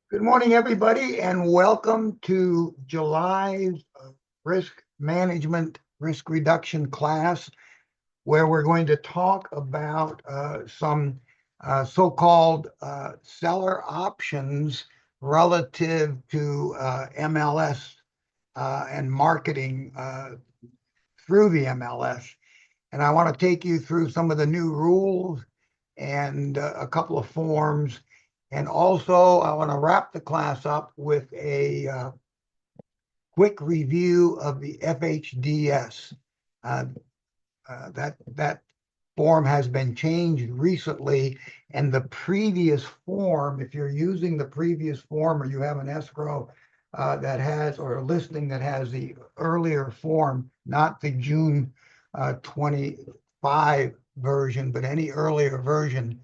Good morning, everybody, and welcome to July's risk management, risk reduction class, where we're going to talk about some so-called seller options relative to MLS and marketing through the MLS. And I want to take you through some of the new rules and a couple of forms. And also, I want to wrap the class up with a quick review of the FHDS. Uh, that form has been changed recently, and the previous form, if you're using the previous form or you have an escrow that has, or a listing that has the earlier form, not the June 25 version, but any earlier version,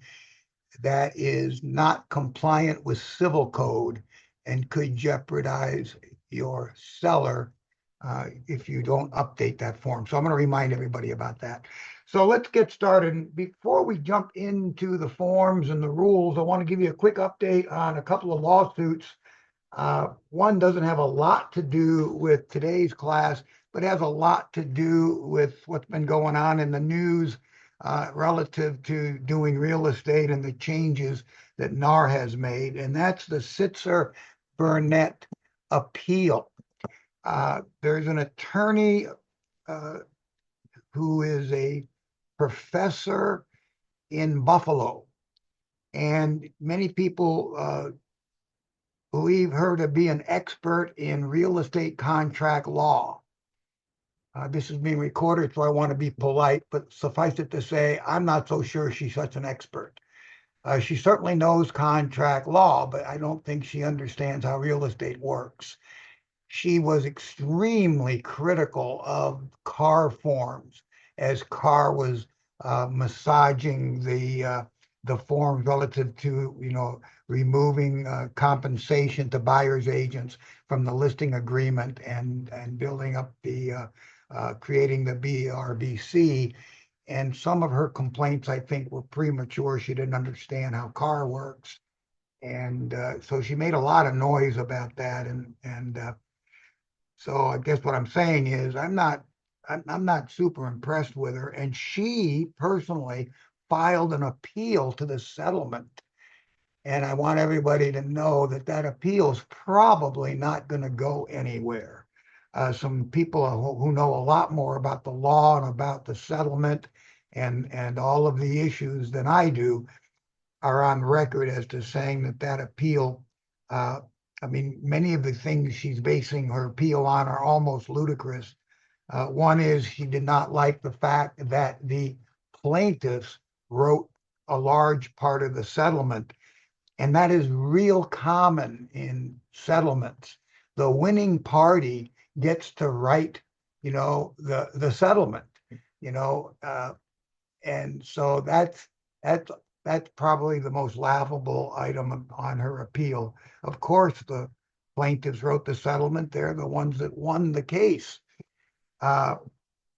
that is not compliant with civil code and could jeopardize your seller if you don't update that form. So I'm going to remind everybody about that. So let's get started. And before we jump into the forms and the rules, I want to give you a quick update on a couple of lawsuits. One doesn't have a lot to do with today's class, but has a lot to do with what's been going on in the news relative to doing real estate and the changes that NAR has made. And that's the Sitzer Burnett appeal. There's an attorney uh, who is a professor in Buffalo, and many people believe her to be an expert in real estate contract law. This is being recorded, so I want to be polite, but suffice it to say, I'm not so sure she's such an expert. She certainly knows contract law, but I don't think she understands how real estate works. She was extremely critical of car forms as Carr was massaging the forms relative to removing compensation to buyers agents from the listing agreement and building up the creating the BRBC. And some of her complaints, I think, were premature. She didn't understand how Carr works, and so she made a lot of noise about that. And so I guess what I'm saying is I'm not super impressed with her. And she personally filed an appeal to the settlement. And I want everybody to know that that appeal is probably not going to go anywhere. Some people who know a lot more about the law and about the settlement and all of the issues than I do are on record as to saying that that appeal, uh, I mean, many of the things she's basing her appeal on are almost ludicrous. One is she did not like the fact that the plaintiffs wrote a large part of the settlement, and that is real common in settlements. The winning party gets to write, the settlement, you know, uh, and so that's that's probably the most laughable item on her appeal. Of course, the plaintiffs wrote the settlement. They're the ones that won the case. Uh,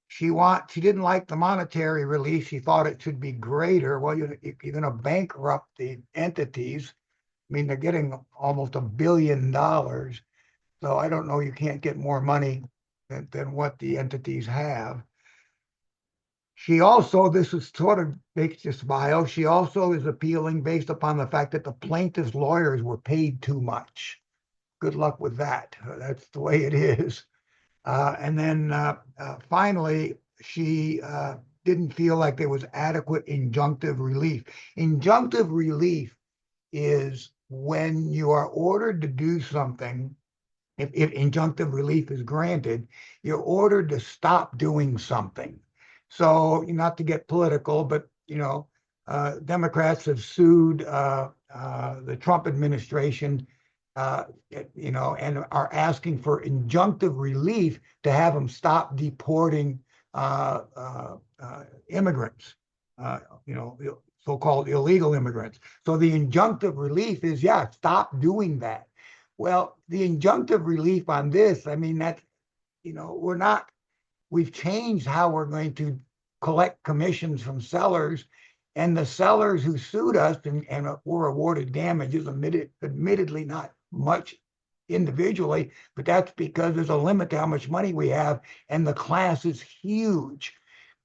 she didn't like the monetary relief. She thought it should be greater. Well, you're going to bankrupt the entities. I mean, they're getting almost $1 billion. So I don't know. You can't get more money than what the entities have. She also, this is sort of makes you smile. She also is appealing based upon the fact that the plaintiff's lawyers were paid too much. Good luck with that. That's the way it is. And then finally, she didn't feel like there was adequate injunctive relief. Injunctive relief is when you are ordered to do something. If injunctive relief is granted, you're ordered to stop doing something. So, not to get political, but Democrats have sued the Trump administration, uh, and are asking for injunctive relief to have them stop deporting immigrants, uh, so-called illegal immigrants. So the injunctive relief is, yeah, stop doing that. Well, the injunctive relief on this, I mean, that's, we're not, we've changed how we're going to collect commissions from sellers. And the sellers who sued us and were awarded damages, admittedly not much individually, but that's because there's a limit to how much money we have, and the class is huge.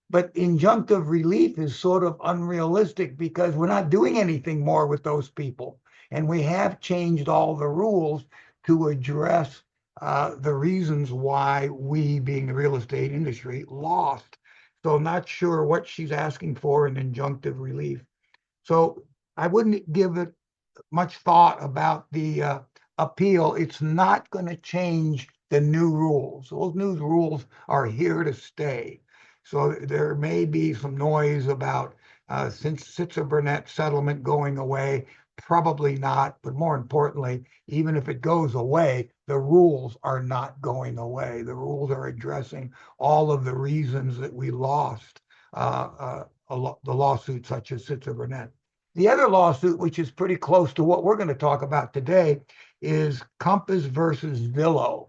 But injunctive relief is sort of unrealistic because we're not doing anything more with those people. And we have changed all the rules to address the reasons why we, being the real estate industry, lost. So not sure what she's asking for in injunctive relief. So I wouldn't give it much thought about the appeal. It's not going to change the new rules. Those new rules are here to stay. So there may be some noise about since Sitzer-Burnett settlement going away. Probably not, but more importantly, even if it goes away, the rules are not going away. The rules are addressing all of the reasons that we lost the lawsuit such as Sitzer-Burnett. The other lawsuit, which is pretty close to what we're going to talk about today, is Compass versus Zillow.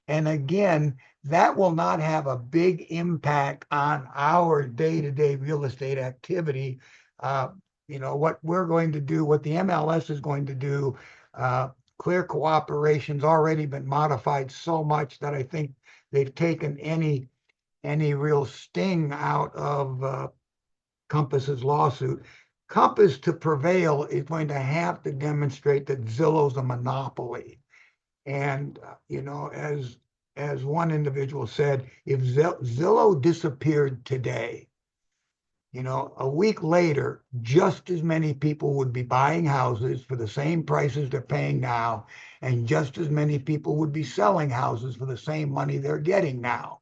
And again, that will not have a big impact on our day-to-day real estate activity. What we're going to do, what the MLS is going to do, clear cooperation's already been modified so much that I think they've taken any real sting out of Compass's lawsuit. Compass, to prevail, is going to have to demonstrate that Zillow's a monopoly. And, as one individual said, if Zillow disappeared today, a week later, just as many people would be buying houses for the same prices they're paying now, and just as many people would be selling houses for the same money they're getting now.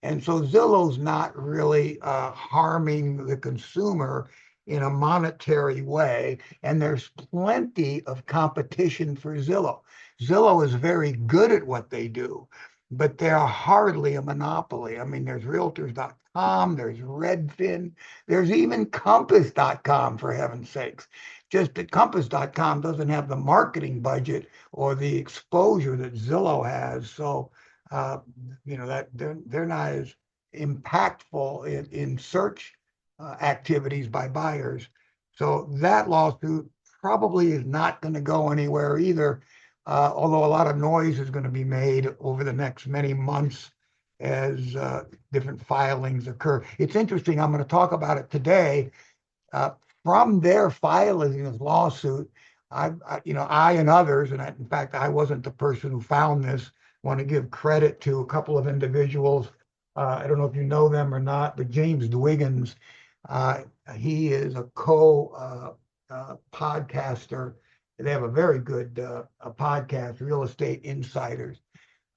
And so Zillow's not really harming the consumer in a monetary way. And there's plenty of competition for Zillow. Zillow is very good at what they do, but they're hardly a monopoly. I mean, there's realtors.com, there's Redfin, there's even compass.com, for heaven's sakes. Just that compass.com doesn't have the marketing budget or the exposure that Zillow has. So that they're not as impactful in search activities by buyers. So that lawsuit probably is not going to go anywhere either, although a lot of noise is going to be made over the next many months as different filings occur. It's interesting. I'm going to talk about it today. From their filing this lawsuit, I and others, and in fact, I wasn't the person who found this, want to give credit to a couple of individuals. I don't know if you know them or not, but James Dwiggins, he is a podcaster. They have a very good podcast, Real Estate Insiders.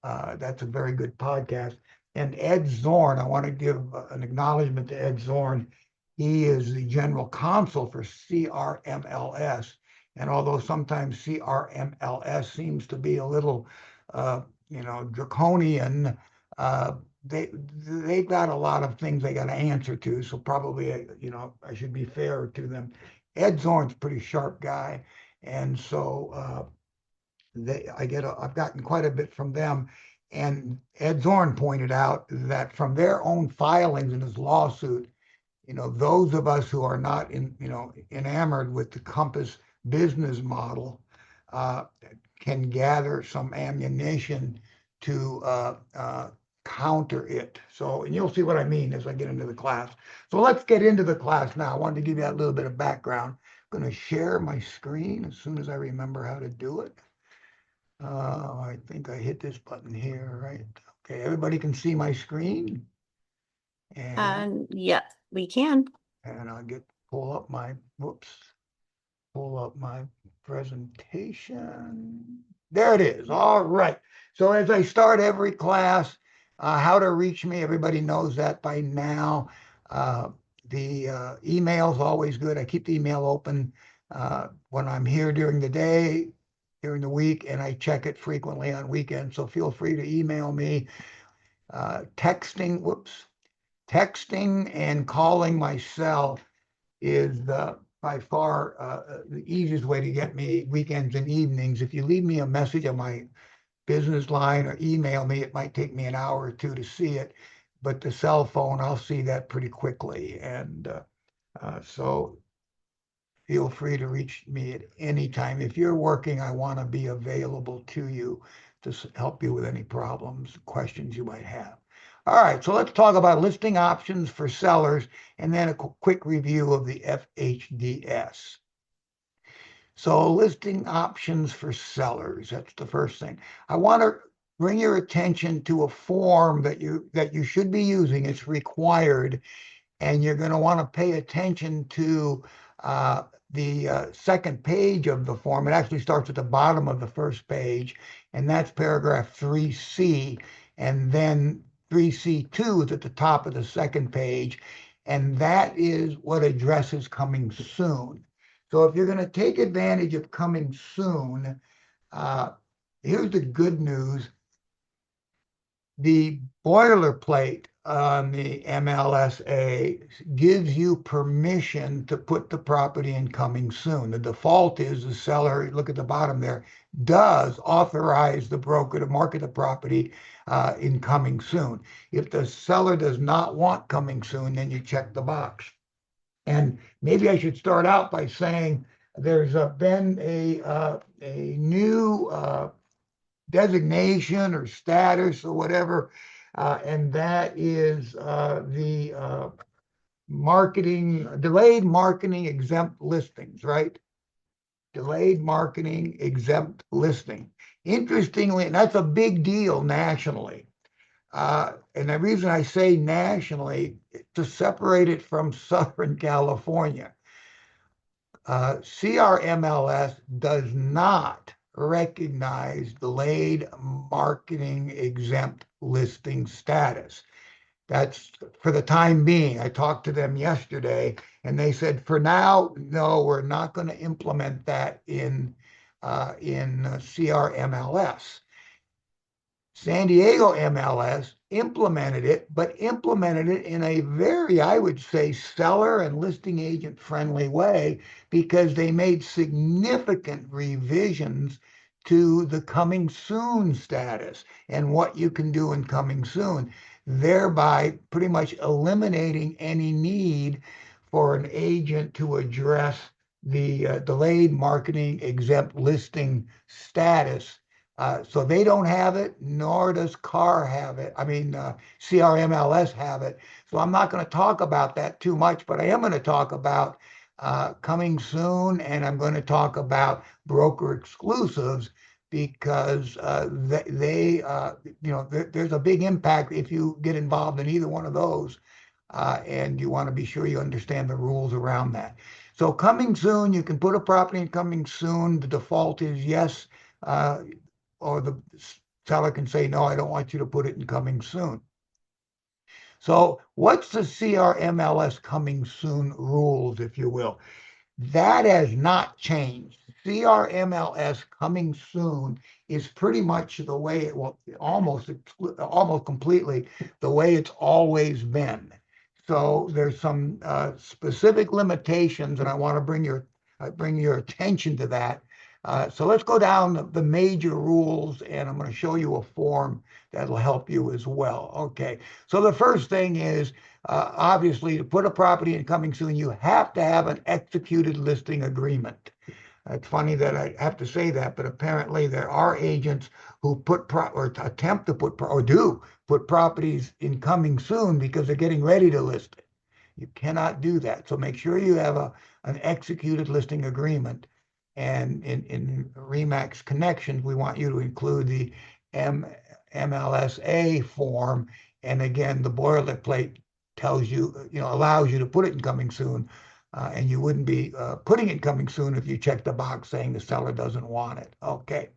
That's a very good podcast. And Ed Zorn, I want to give an acknowledgement to Ed Zorn. He is the general counsel for CRMLS. And although sometimes CRMLS seems to be a little draconian, they've got a lot of things they got to answer to. So probably, I should be fair to them. Ed Zorn's a pretty sharp guy. And so I've gotten quite a bit from them. And Ed Zorn pointed out that from their own filings in his lawsuit, those of us who are not enamored with the Compass business model can gather some ammunition to counter it. So, and you'll see what I mean as I get into the class. So let's get into the class now. I wanted to give you that little bit of background. I'm going to share my screen as soon as I remember how to do it. I think I hit this button here, right? Okay, everybody can see my screen. And yeah, we can. And I'll pull up my presentation. There it is. All right. So as I start every class, how to reach me, everybody knows that by now. The email is always good. I keep the email open when I'm here during the day, during the week, and I check it frequently on weekends. So feel free to email me. Texting and calling my cell is by far the easiest way to get me weekends and evenings. If you leave me a message on my business line or email me, it might take me an hour or two to see it, but the cell phone, I'll see that pretty quickly. And so feel free to reach me at any time. If you're working, I want to be available to you to help you with any problems, questions you might have. All right, so let's talk about listing options for sellers and then a quick review of the FHDS. So listing options for sellers, that's the first thing. I want to bring your attention to a form that you should be using. It's required, and you're going to want to pay attention to the second page of the form. It actually starts at the bottom of the first page, and that's paragraph 3C, and then 3C2 is at the top of the second page, and that is what addresses coming soon. So if you're going to take advantage of coming soon, here's the good news. The boilerplate on the MLSA gives you permission to put the property in coming soon. The default is the seller, look at the bottom there, does authorize the broker to market the property in coming soon. If the seller does not want coming soon, then you check the box. And maybe I should start out by saying there's been a new designation or status or whatever, and that is the delayed marketing exempt listings, right? Delayed marketing exempt listing. Interestingly, and that's a big deal nationally. And the reason I say nationally, to separate it from Southern California. CRMLS does not recognize delayed marketing exempt listing status. That's for the time being. I talked to them yesterday, and they said, for now, no, we're not going to implement that in CRMLS. San Diego MLS implemented it, but implemented it in a very, I would say, seller and listing agent friendly way, because they made significant revisions to the coming soon status and what you can do in coming soon, thereby pretty much eliminating any need for an agent to address the delayed marketing exempt listing status. So they don't have it, nor does CAR have it. CRMLS have it. So I'm not going to talk about that too much, but I am going to talk about coming soon, and I'm going to talk about broker exclusives, because there's a big impact if you get involved in either one of those, and you want to be sure you understand the rules around that. So coming soon, you can put a property in coming soon. The default is yes. Or the seller can say, no, I don't want you to put it in coming soon. So what's the CRMLS coming soon rules, if you will? That has not changed. CRMLS coming soon is pretty much the way it will, almost completely the way it's always been. So there's some specific limitations, and I want to bring your attention to that. So let's go down the major rules, and I'm going to show you a form that'll help you as well. Okay, so the first thing is, obviously, to put a property in coming soon, you have to have an executed listing agreement. It's funny that I have to say that, but apparently there are agents who attempt to put properties in coming soon because they're getting ready to list it. You cannot do that. So make sure you have an executed listing agreement. And in RE/MAX connections, we want you to include the MLSA form. And again, the boilerplate tells you, allows you to put it in coming soon. And you wouldn't be putting it coming soon if you check the box saying the seller doesn't want it. Okay.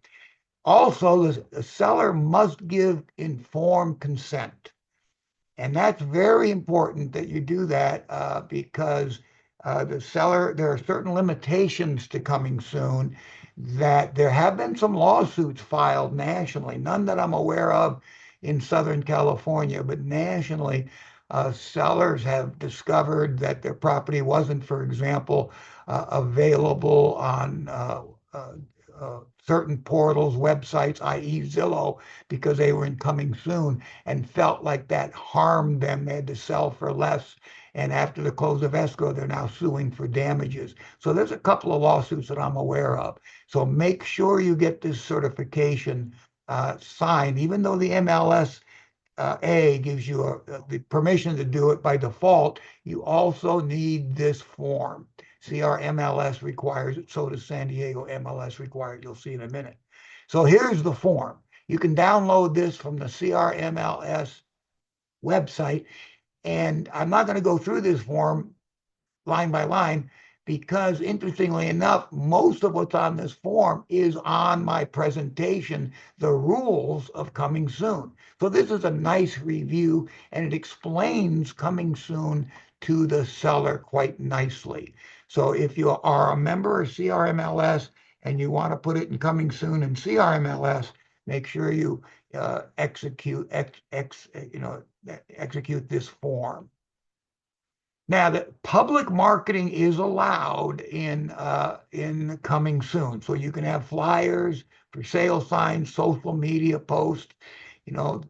Also, the seller must give informed consent. And that's very important that you do that, because the seller, there are certain limitations to coming soon, that there have been some lawsuits filed nationally, none that I'm aware of in Southern California, but nationally, sellers have discovered that their property wasn't, for example, available on certain portals, websites, i.e. Zillow, because they were in coming soon, and felt like that harmed them. They had to sell for less, And after the close of escrow, they're now suing for damages. So there's a couple of lawsuits that I'm aware of. So make sure you get this certification signed, even though the MLS A gives you the permission to do it by default. You also need this form. CRMLS requires it. So does San Diego MLS require it. You'll see in a minute. So here's the form. You can download this from the CRMLS website. And I'm not going to go through this form line by line because, interestingly enough, most of what's on this form is on my presentation, the rules of coming soon. So this is a nice review, and it explains coming soon to the seller quite nicely. So if you are a member of CRMLS and you want to put it in coming soon in CRMLS, make sure you execute this form. Now, the public marketing is allowed in coming soon. So you can have flyers, for sale signs, social media posts, you know,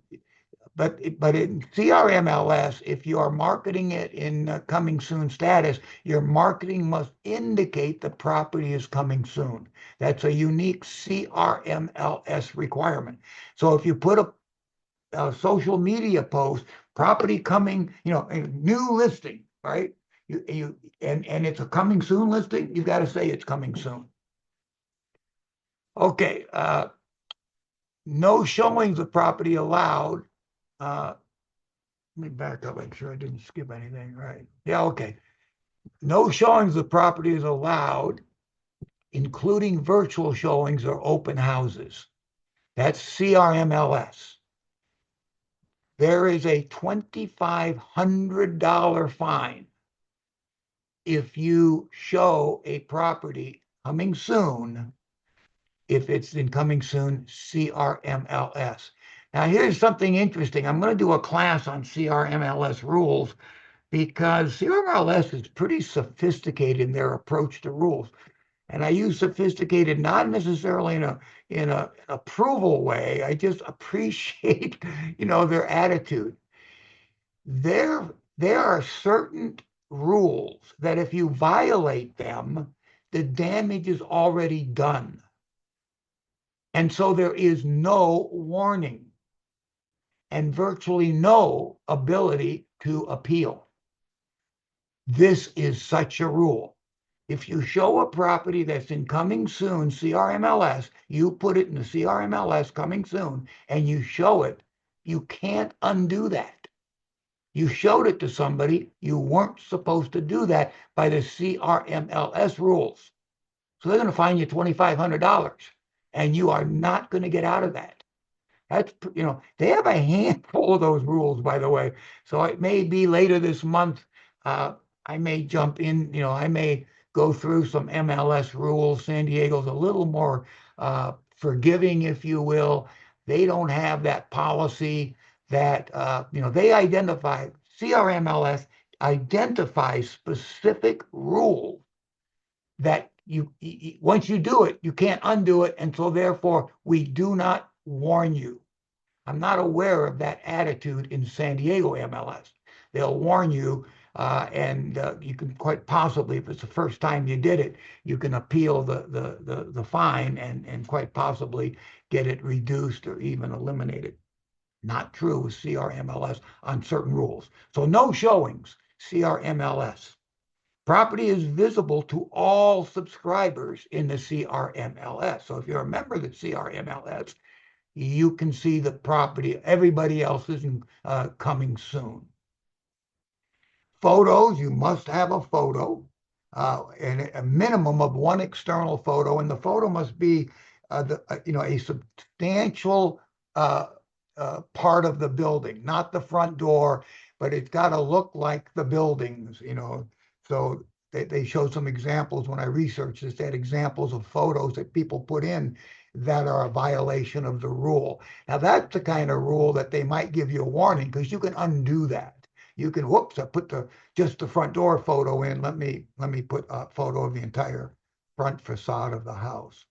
but in CRMLS, if you are marketing it in coming soon status, your marketing must indicate the property is coming soon. That's a unique CRMLS requirement. So if you put a social media post, property coming, a new listing, right? And it's a coming soon listing, you've got to say it's coming soon. Okay, no showings of property allowed. Let me back up, make sure I didn't skip anything, right? Yeah, okay. No showings of property is allowed, including virtual showings or open houses. That's CRMLS. There is a $2,500 fine if you show a property coming soon, if it's in coming soon CRMLS. Now, here's something interesting. I'm going to do a class on CRMLS rules because CRMLS is pretty sophisticated in their approach to rules. And I use sophisticated not necessarily in a approval way. I just appreciate, their attitude. There are certain rules that if you violate them, the damage is already done. And so there is no warning and virtually no ability to appeal. This is such a rule. If you show a property that's in coming soon, CRMLS, you put it in the CRMLS coming soon, and you show it, you can't undo that. You showed it to somebody, you weren't supposed to do that by the CRMLS rules. So they're going to fine you $2,500, and you are not going to get out of that. That's, they have a handful of those rules, by the way. So it may be later this month, I may jump in, I may go through some MLS rules. San Diego's a little more forgiving, if you will. They don't have that policy that, they identify, CRMLS identifies specific rules that once you do it, you can't undo it. And so therefore, we do not warn you. I'm not aware of that attitude in San Diego MLS. They'll warn you, and you can quite possibly, if it's the first time you did it, you can appeal the fine and quite possibly get it reduced or even eliminated. Not true with CRMLS on certain rules. So no showings, CRMLS. Property is visible to all subscribers in the CRMLS. So if you're a member of the CRMLS, you can see the property. Everybody else is coming soon. Photos, you must have a photo and a minimum of one external photo, and the photo must be a substantial part of the building, not the front door, but it's got to look like the buildings, So they showed some examples when I researched this, they had examples of photos that people put in that are a violation of the rule. Now that's the kind of rule that they might give you a warning because you can undo that. You can, whoops, I put just the front door photo in. Let me put a photo of the entire front facade of the house.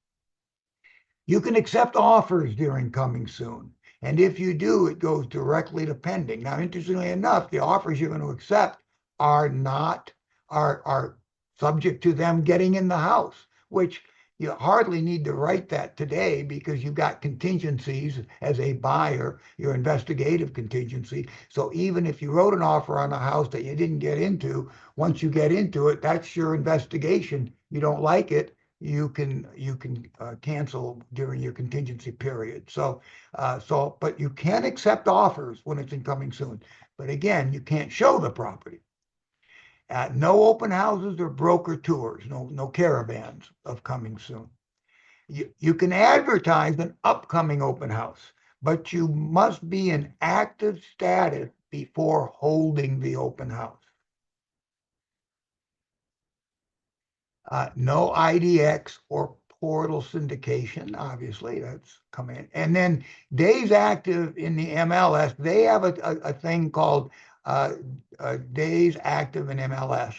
You can accept offers during coming soon. And if you do, it goes directly to pending. Now, interestingly enough, the offers you're going to accept are not are subject to them getting in the house, which you hardly need to write that today because you've got contingencies as a buyer, your investigative contingency. So even if you wrote an offer on a house that you didn't get into, once you get into it, that's your investigation. You don't like it, you can cancel during your contingency period. But you can accept offers when it's incoming soon. But again, you can't show the property. No open houses or broker tours, no caravans of coming soon. You can advertise an upcoming open house, but you must be in active status before holding the open house. No IDX or portal syndication, obviously, that's coming in. And then days active in the MLS, they have a thing called days active in MLS,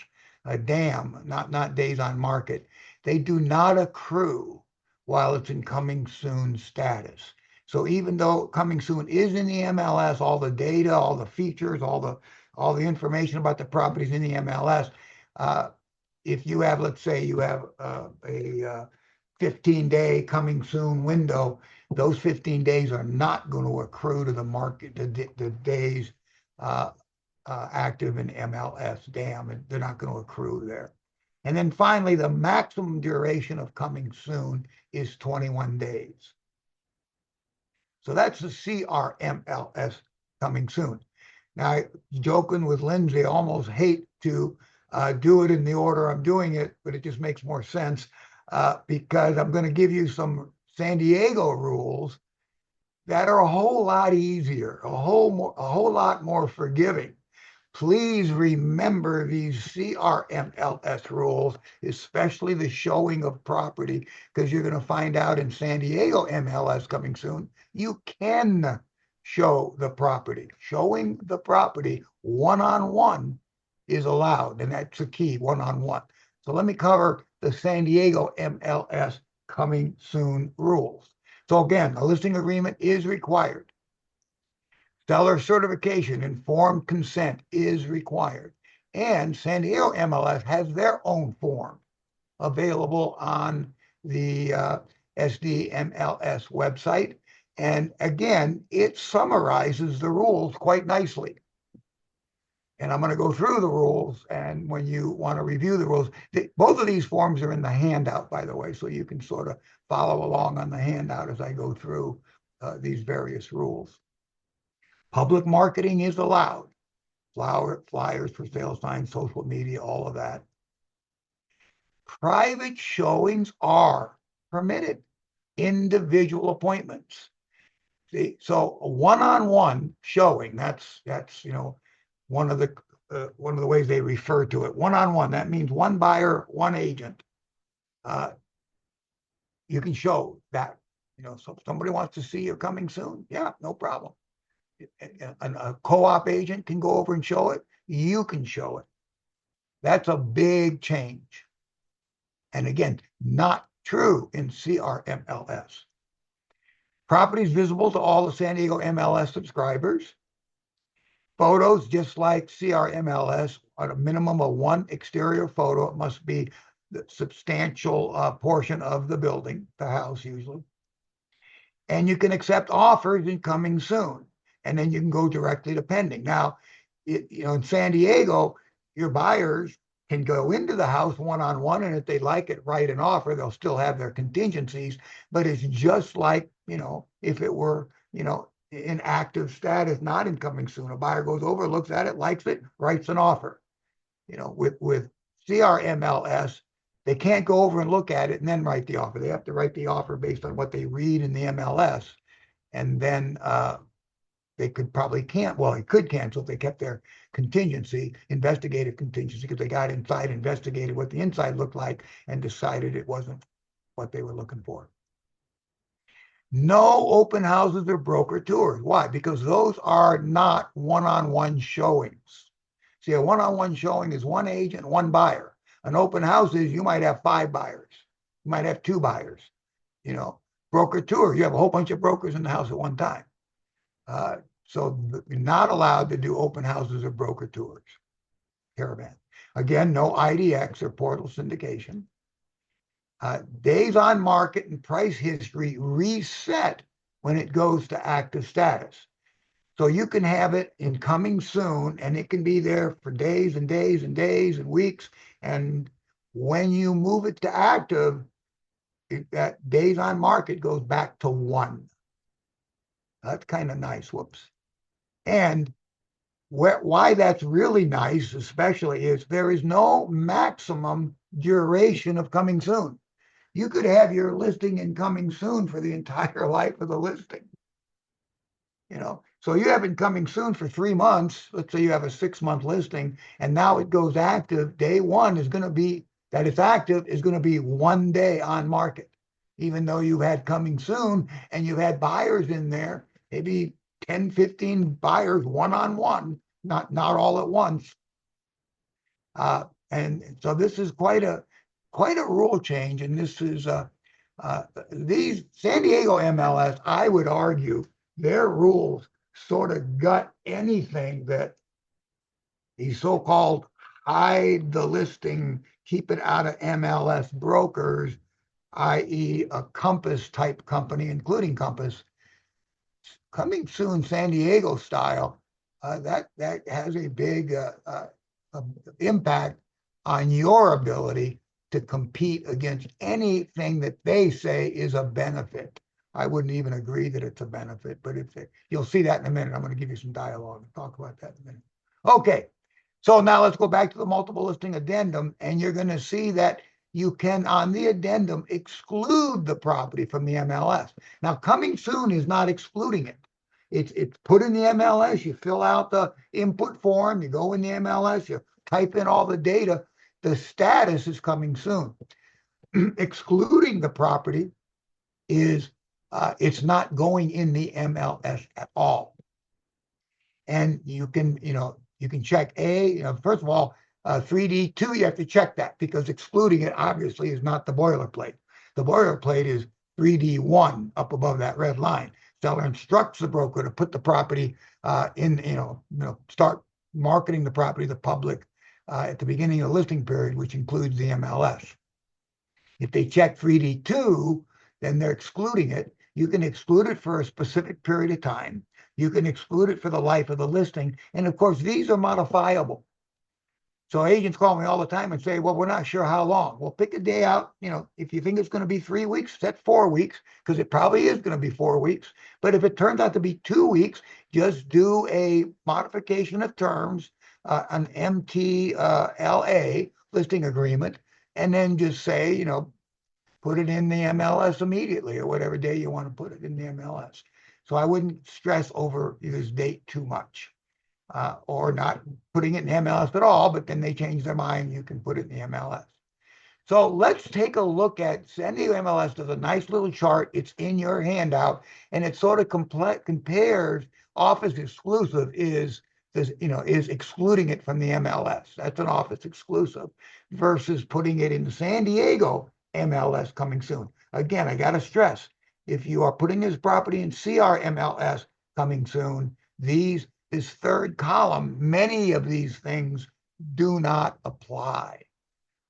DAM, not days on market. They do not accrue while it's in coming soon status. So even though coming soon is in the MLS, all the data, all the features, all the information about the properties in the MLS, if you have, let's say you have a 15-day coming soon window, those 15 days are not going to accrue to the market, the days active in MLS DAM, and they're not going to accrue there. And then finally, the maximum duration of coming soon is 21 days. So that's the CRMLS coming soon. Now, joking with Lindsay, I almost hate to do it in the order I'm doing it, but it just makes more sense because I'm going to give you some San Diego rules that are a whole lot easier, a whole lot more forgiving. Please remember these CRMLS rules, especially the showing of property, because you're going to find out in San Diego MLS coming soon, you can show the property. Showing the property one-on-one is allowed, and that's the key, one-on-one. So let me cover the San Diego MLS coming soon rules. So again, a listing agreement is required. Seller certification, informed consent is required. And San Diego MLS has their own form available on the SDMLS website. And again, it summarizes the rules quite nicely. And I'm going to go through the rules. And when you want to review the rules, both of these forms are in the handout, by the way, so you can sort of follow along on the handout as I go through these various rules. Public marketing is allowed. Flyers for sale signs, social media, all of that. Private showings are permitted. Individual appointments. See, so a one-on-one showing, that's one of the ways they refer to it. One-on-one, that means one buyer, one agent. You can show that, so if somebody wants to see you're coming soon, yeah, no problem. A co-op agent can go over and show it. You can show it. That's a big change. And again, not true in CRMLS. Properties visible to all the San Diego MLS subscribers. Photos, just like CRMLS, on a minimum of one exterior photo. It must be the substantial portion of the building, the house usually. And you can accept offers in coming soon. And then you can go directly to pending. Now, in San Diego, your buyers can go into the house one-on-one, and if they like it, write an offer. They'll still have their contingencies, but it's just like, if it were, in active status, not in coming soon. A buyer goes over, looks at it, likes it, writes an offer. With CRMLS, they can't go over and look at it and then write the offer. They have to write the offer based on what they read in the MLS, and then they could probably they could cancel if they kept their investigative contingency, because they got inside, investigated what the inside looked like, and decided it wasn't what they were looking for. No open houses or broker tours. Why? Because those are not one-on-one showings. See, a one-on-one showing is one agent, one buyer. An open house is you might have 5 buyers. You might have 2 buyers. Broker tour, you have a whole bunch of brokers in the house at one time. So you're not allowed to do open houses or broker tours. caravan. Again, no IDX or portal syndication. Days on market and price history reset when it goes to active status. So you can have it in coming soon, and it can be there for days and days and days and weeks. And when you move it to active, that days on market goes back to 1. That's kind of nice. Whoops. And why that's really nice, especially, is there is no maximum duration of coming soon. You could have your listing in coming soon for the entire life of the listing. So you have it coming soon for 3 months. Let's say you have a 6-month listing, and now it goes active. Day one is going to be that it's active is going to be 1 day on market, even though you've had coming soon and you've had buyers in there, maybe 10, 15 buyers one-on-one, not all at once. And so this is quite a rule change. And this is these San Diego MLS, I would argue, their rules sort of gut anything that these so-called hide the listing, keep it out of MLS brokers, i.e. a Compass type company, including Compass, coming soon San Diego style, that has a big impact on your ability to compete against anything that they say is a benefit. I wouldn't even agree that it's a benefit, but you'll see that in a minute. I'm going to give you some dialogue and talk about that in a minute. Okay, so now let's go back to the multiple listing addendum, and you're going to see that you can, on the addendum, exclude the property from the MLS. Now, coming soon is not excluding it. It's put in the MLS. You fill out the input form. You go in the MLS. You type in all the data. The status is coming soon. Excluding the property is it's not going in the MLS at all. And you can check first of all, 3D2, you have to check that because excluding it obviously is not the boilerplate. The boilerplate is 3D1 up above that red line. Seller instructs the broker to put the property start marketing the property to the public at the beginning of the listing period, which includes the MLS. If they check 3D2, then they're excluding it. You can exclude it for a specific period of time. You can exclude it for the life of the listing. And of course, these are modifiable. So agents call me all the time and say, well, we're not sure how long. Well, pick a day out. If you think it's going to be 3 weeks, set 4 weeks, because it probably is going to be 4 weeks. But if it turns out to be 2 weeks, just do a modification of terms, an MTLA listing agreement, and then just say, put it in the MLS immediately or whatever day you want to put it in the MLS. So I wouldn't stress over this date too much. Or not putting it in MLS at all, but then they change their mind, you can put it in the MLS. So let's take a look at San Diego MLS. Does a nice little chart. It's in your handout, and it sort of compares office exclusive is excluding it from the MLS. That's an office exclusive versus putting it in the San Diego MLS coming soon. Again, I got to stress, if you are putting this property in CR MLS coming soon, this third column, many of these things do not apply.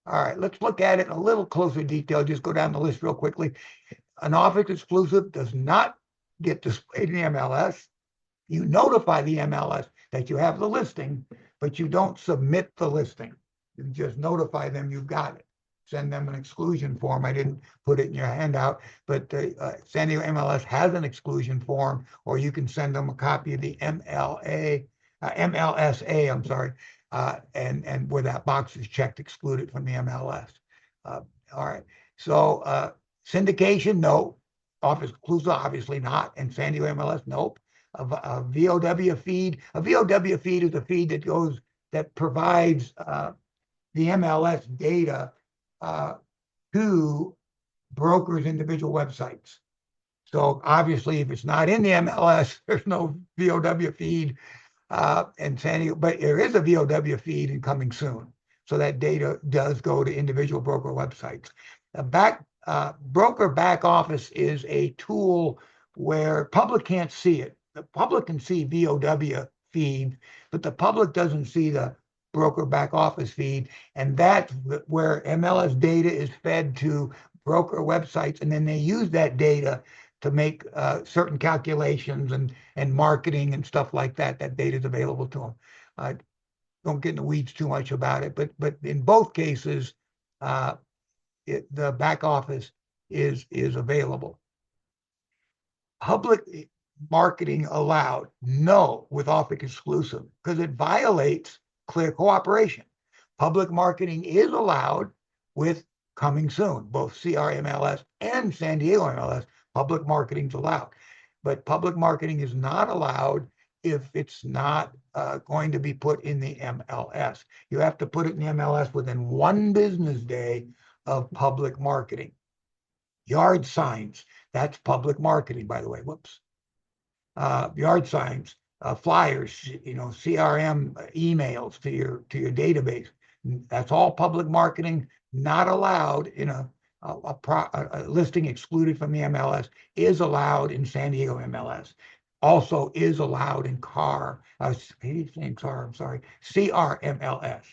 All right, let's look at it in a little closer detail. Just go down the list real quickly. An office exclusive does not get displayed in the MLS. You notify the MLS that you have the listing, but you don't submit the listing. You just notify them you've got it. Send them an exclusion form. I didn't put it in your handout, but San Diego MLS has an exclusion form, or you can send them a copy of the MLSA, I'm sorry, and where that box is checked, excluded from the MLS. All right. So syndication, no. Office exclusive, obviously not. And San Diego MLS, nope. A VOW feed. A VOW feed is a feed that provides the MLS data to brokers' individual websites. So obviously, if it's not in the MLS, there's no VOW feed and San Diego, but there is a VOW feed and coming soon. So that data does go to individual broker websites. Broker back office is a tool where public can't see it. The public can see VOW feed, but the public doesn't see the broker back office feed. And that's where MLS data is fed to broker websites. And then they use that data to make certain calculations and marketing and stuff like that. That data is available to them. Don't get in the weeds too much about it, but in both cases, the back office is available. Public marketing allowed? No, with office exclusive, because it violates clear cooperation. Public marketing is allowed with coming soon, both CRMLS and San Diego MLS. Public marketing is allowed, but public marketing is not allowed if it's not going to be put in the MLS. You have to put it in the MLS within 1 business day of public marketing. Yard signs, that's public marketing, by the way. Whoops. Yard signs, flyers, CRM emails to your database. That's all public marketing, not allowed in a listing excluded from the MLS, is allowed in San Diego MLS. Also is allowed in I'm sorry, CRMLS.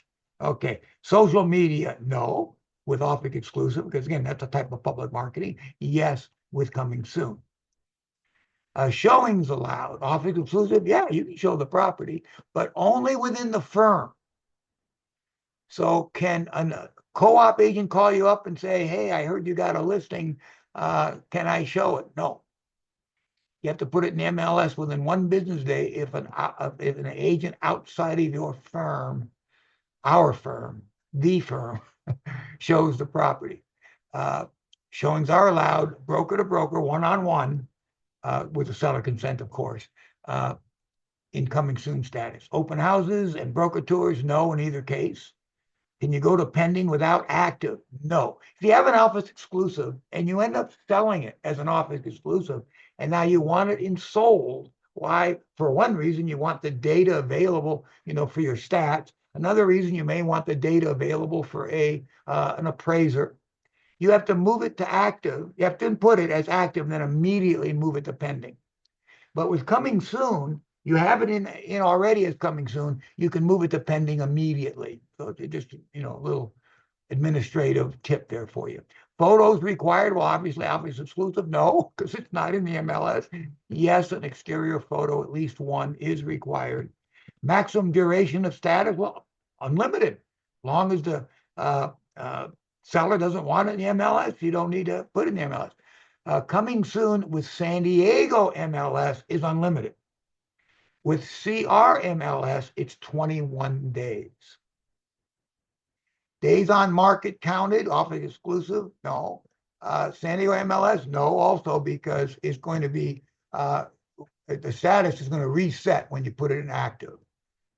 Okay, social media, no, with office exclusive, because again, that's a type of public marketing. Yes, with coming soon. Showings allowed, office exclusive, yeah, you can show the property, but only within the firm. So can a co-op agent call you up and say, hey, I heard you got a listing, can I show it? No. You have to put it in the MLS within 1 business day if an agent outside of your firm, our firm, the firm, shows the property. Showings are allowed broker to broker, one-on-one, with the seller consent, of course, in coming soon status. Open houses and broker tours, no in either case. Can you go to pending without active? No. If you have an office exclusive and you end up selling it as an office exclusive, and now you want it in sold, why? For one reason, you want the data available, for your stats. Another reason, you may want the data available for an appraiser. You have to move it to active. You have to input it as active, and then immediately move it to pending. But with coming soon, you have it in already as coming soon. You can move it to pending immediately. So it's just a little administrative tip there for you. Photos required? Well, obviously, office exclusive. No, because it's not in the MLS. Yes, an exterior photo, at least one, is required. Maximum duration of status? Well, unlimited. As long as the seller doesn't want it in the MLS, you don't need to put it in the MLS. Coming soon with San Diego MLS is unlimited. With CRMLS, it's 21 days. Days on market counted, office exclusive? No. San Diego MLS? No, also because it's going to be, the status is going to reset when you put it in active.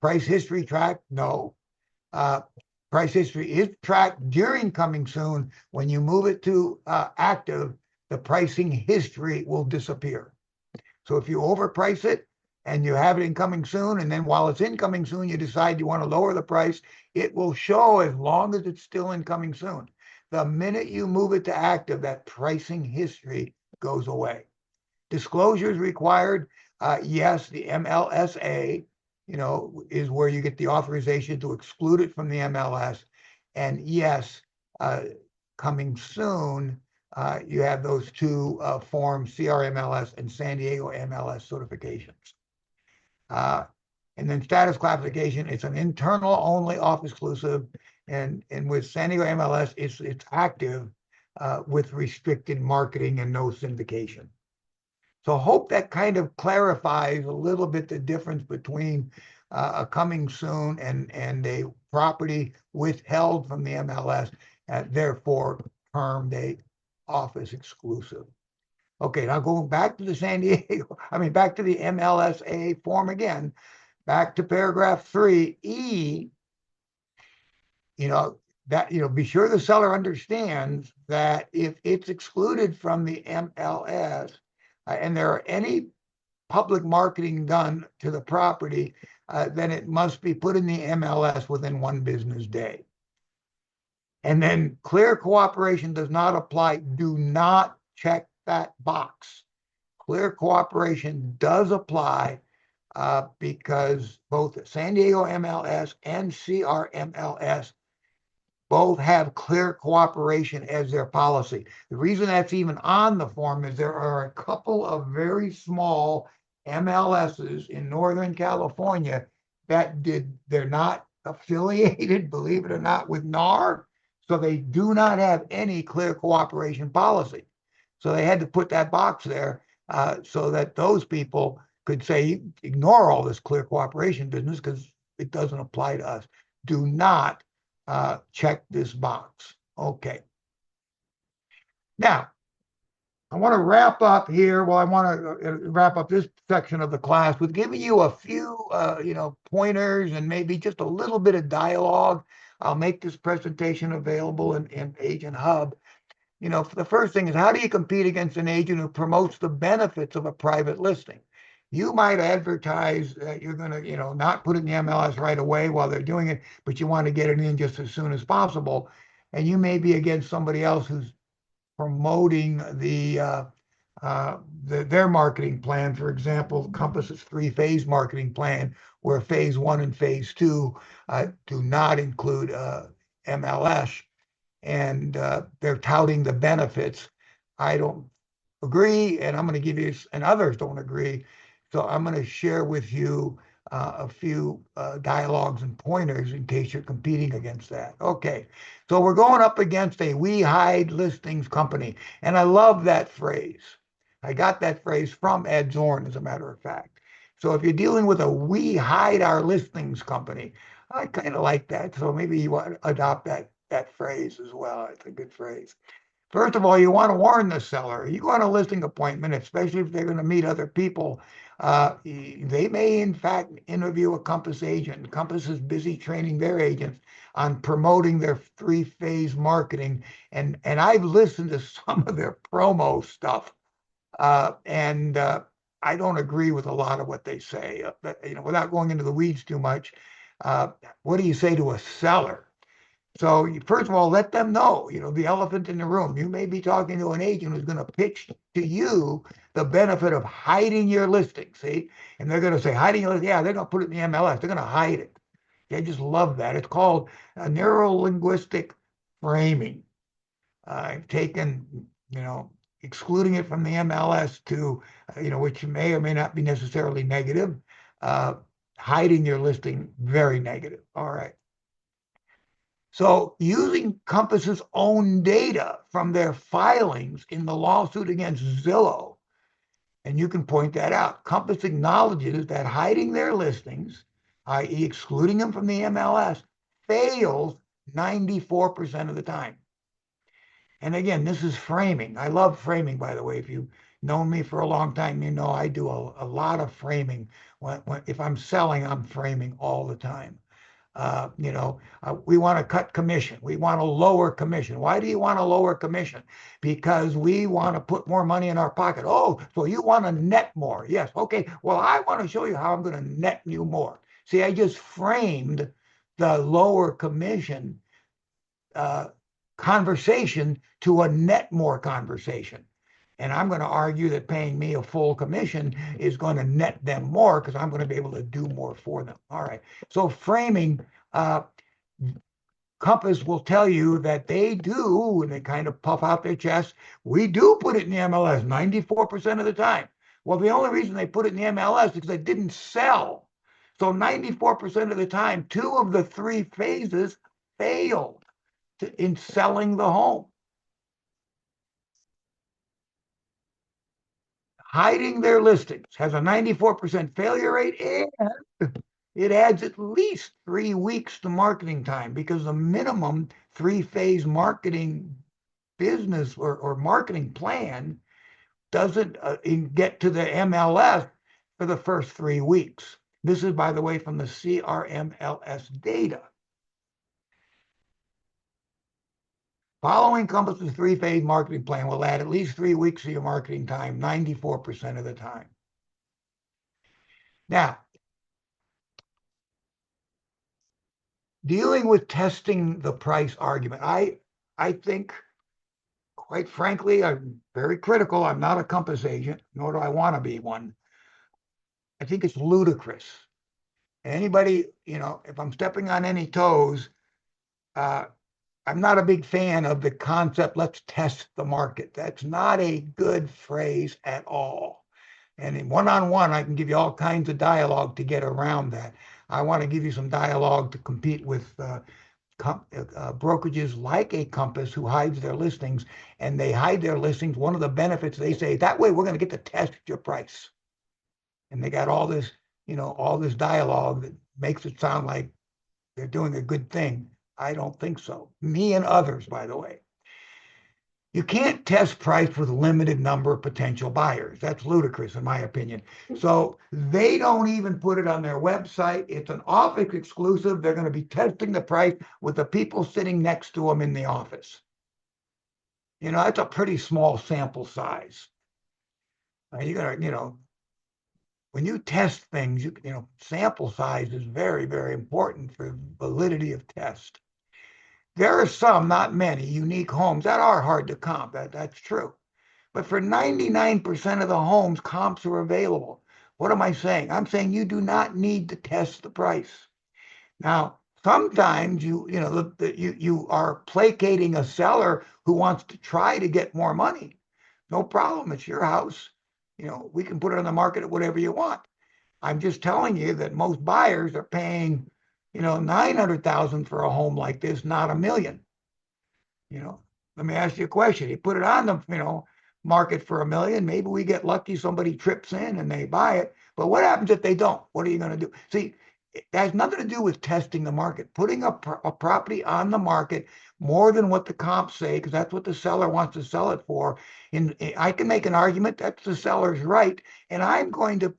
Price history tracked? No. Price history is tracked during coming soon. When you move it to active, the pricing history will disappear. So if you overprice it and you have it in coming soon, and then while it's in coming soon, you decide you want to lower the price, it will show as long as it's still in coming soon. The minute you move it to active, that pricing history goes away. Disclosures required? Yes, the MLSA, is where you get the authorization to exclude it from the MLS. And yes, coming soon, you have those 2 forms, CRMLS and San Diego MLS certifications. And then status classification, it's an internal only office exclusive. And with San Diego MLS, it's active with restricted marketing and no syndication. So hope that kind of clarifies a little bit the difference between a coming soon and a property withheld from the MLS, therefore termed a office exclusive. Okay, now going back to the back to the MLSA form again, back to paragraph 3E, be sure the seller understands that if it's excluded from the MLS, and there are any public marketing done to the property, then it must be put in the MLS within 1 business day. And then clear cooperation does not apply. Do not check that box. Clear cooperation does apply because both San Diego MLS and CRMLS both have clear cooperation as their policy. The reason that's even on the form is there are a couple of very small MLSs in Northern California they're not affiliated, believe it or not, with NAR, so they do not have any clear cooperation policy. So they had to put that box there so that those people could say, ignore all this clear cooperation business because it doesn't apply to us. Do not check this box. Okay. Now, I want to wrap up here. Well, I want to wrap up this section of the class with giving you a few, pointers and maybe just a little bit of dialogue. I'll make this presentation available in Agent Hub. The first thing is, how do you compete against an agent who promotes the benefits of a private listing? You might advertise that you're going to, not put it in the MLS right away while they're doing it, but you want to get it in just as soon as possible. And you may be against somebody else who's promoting their marketing plan. For example, Compass's three-phase marketing plan, where phase one and phase two do not include MLS, and they're touting the benefits. I don't agree, and I'm going to give you, and others don't agree. So I'm going to share with you a few dialogues and pointers in case you're competing against that. Okay, so we're going up against a we hide listings company, and I love that phrase. I got that phrase from Ed Zorn, as a matter of fact. So if you're dealing with a we hide our listings company, I kind of like that. So maybe you want to adopt that phrase as well. It's a good phrase. First of all, you want to warn the seller. You go on a listing appointment, especially if they're going to meet other people. They may, in fact, interview a Compass agent. Compass is busy training their agents on promoting their three-phase marketing. And I've listened to some of their promo stuff. And I don't agree with a lot of what they say. Without going into the weeds too much, what do you say to a seller? So first of all, let them know, the elephant in the room. You may be talking to an agent who's going to pitch to you the benefit of hiding your listing, see? And they're going to say, hiding your listing, yeah, they're going to put it in the MLS. They're going to hide it. They just love that. It's called neuro-linguistic framing. I've taken, excluding it from the MLS to, which may or may not be necessarily negative. Hiding your listing, very negative. All right. So using Compass's own data from their filings in the lawsuit against Zillow, and you can point that out, Compass acknowledges that hiding their listings, i.e. excluding them from the MLS, fails 94% of the time. And again, this is framing. I love framing, by the way. If you've known me for a long time, you know I do a lot of framing. If I'm selling, I'm framing all the time. We want to cut commission. We want to lower commission. Why do you want to lower commission? Because we want to put more money in our pocket. Oh, so you want to net more. Yes. Okay. Well, I want to show you how I'm going to net you more. See, I just framed the lower commission conversation to a net more conversation. And I'm going to argue that paying me a full commission is going to net them more because I'm going to be able to do more for them. All right. So framing, Compass will tell you that they do, and they kind of puff out their chest, we do put it in the MLS 94% of the time. Well, the only reason they put it in the MLS is because it didn't sell. So 94% of the time, two of the three phases failed in selling the home. Hiding their listings has a 94% failure rate, and it adds at least 3 weeks to marketing time, because the minimum three-phase marketing business or marketing plan doesn't get to the MLS for the first 3 weeks. This is, by the way, from the CRMLS data. Following Compass's three-phase marketing plan will add at least 3 weeks of your marketing time, 94% of the time. Now, dealing with testing the price argument, I think, quite frankly, I'm very critical. I'm not a Compass agent, nor do I want to be one. I think it's ludicrous. Anybody, if I'm stepping on any toes, I'm not a big fan of the concept, let's test the market. That's not a good phrase at all. And in one-on-one, I can give you all kinds of dialogue to get around that. I want to give you some dialogue to compete with brokerages like a Compass who hides their listings, and they hide their listings. One of the benefits, they say, that way we're going to get to test your price. And they got all this, all this dialogue that makes it sound like they're doing a good thing. I don't think so. Me and others, by the way. You can't test price with a limited number of potential buyers. That's ludicrous, in my opinion. So they don't even put it on their website. It's an office exclusive. They're going to be testing the price with the people sitting next to them in the office. That's a pretty small sample size. You gotta, when you test things, sample size is very, very important for validity of test. There are some, not many, unique homes that are hard to comp. That's true. But for 99% of the homes, comps are available. What am I saying? I'm saying you do not need to test the price. Now, sometimes you are placating a seller who wants to try to get more money. No problem. It's your house. We can put it on the market at whatever you want. I'm just telling you that most buyers are paying, 900,000 for a home like this, not $1 million. Let me ask you a question. You put it on the, market for $1 million. Maybe we get lucky. Somebody trips in and they buy it. But what happens if they don't? What are you going to do? See, it has nothing to do with testing the market. Putting a property on the market more than what the comps say, because that's what the seller wants to sell it for. And I can make an argument that's the seller's right, and I'm going to,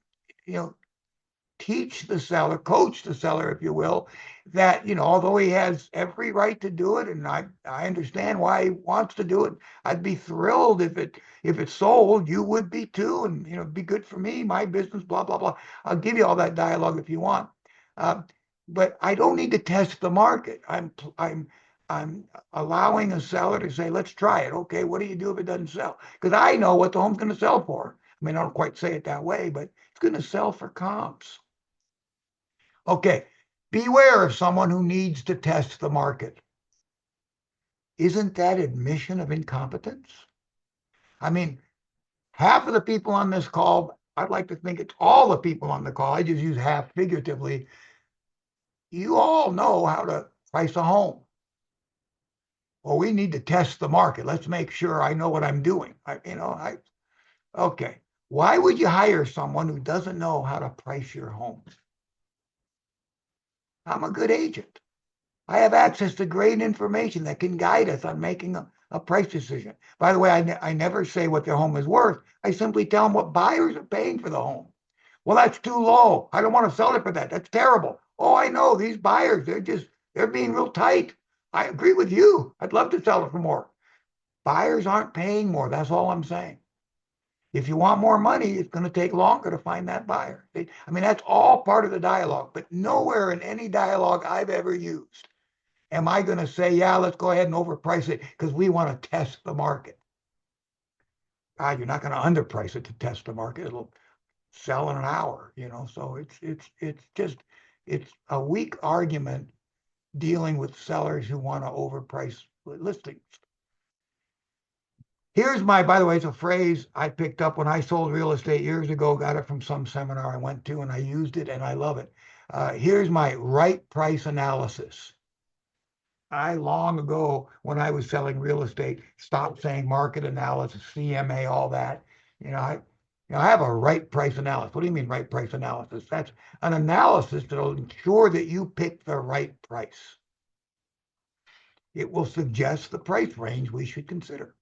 teach the seller, coach the seller, if you will, that, although he has every right to do it, and I understand why he wants to do it, I'd be thrilled if it's sold. You would be too, and be good for me, my business, blah blah blah. I'll give you all that dialogue if you want, but I don't need to test the market. I'm allowing a seller to say, let's try it. Okay, what do you do if it doesn't sell? Because I know what the home's going to sell for. I mean, I don't quite say it that way, but it's going to sell for comps. Okay, beware of someone who needs to test the market. Isn't that admission of incompetence? I mean, half of the people on this call, I'd like to think it's all the people on the call, I just use half figuratively, you all know how to price a home. Well, we need to test the market. Let's make sure I know what I'm doing. Okay. Why would you hire someone who doesn't know how to price your home? I'm a good agent. I have access to great information that can guide us on making a price decision. By the way, I never say what their home is worth. I simply tell them what buyers are paying for the home. Well, that's too low. I don't want to sell it for that. That's terrible. Oh, I know these buyers, they're being real tight. I agree with you. I'd love to sell it for more. Buyers aren't paying more. That's all I'm saying. If you want more money, it's going to take longer to find that buyer. I mean, that's all part of the dialogue, but nowhere in any dialogue I've ever used am I going to say, yeah, let's go ahead and overprice it because we want to test the market. God, you're not going to underprice it to test the market. It'll sell in an hour, So it's a weak argument dealing with sellers who want to overprice listings. Here's by the way, it's a phrase I picked up when I sold real estate years ago, got it from some seminar I went to, and I used it and I love it. Here's my right price analysis. I long ago, when I was selling real estate, stopped saying market analysis, CMA, all that. I have a right price analysis. What do you mean right price analysis? That's an analysis that will ensure that you pick the right price. It will suggest the price range we should consider.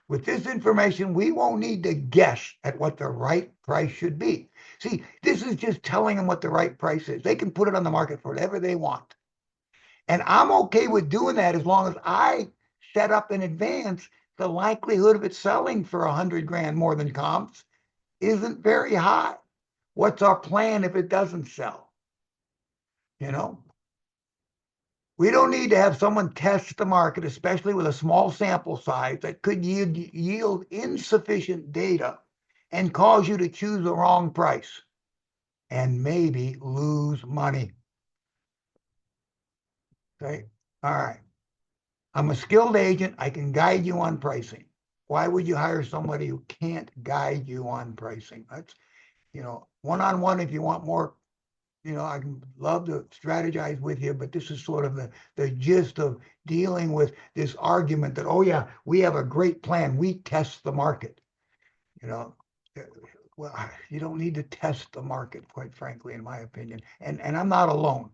With this information, we won't need to guess at what the right price should be. See, this is just telling them what the right price is. They can put it on the market for whatever they want. And I'm okay with doing that as long as I set up in advance the likelihood of it selling for 100 grand more than comps isn't very high. What's our plan if it doesn't sell? We don't need to have someone test the market, especially with a small sample size that could yield insufficient data and cause you to choose the wrong price and maybe lose money. Okay. All right. I'm a skilled agent. I can guide you on pricing. Why would you hire somebody who can't guide you on pricing? That's, one-on-one if you want more, I can love to strategize with you, but this is sort of the gist of dealing with this argument that, oh yeah, we have a great plan. We test the market. Well, you don't need to test the market, quite frankly, in my opinion. And I'm not alone.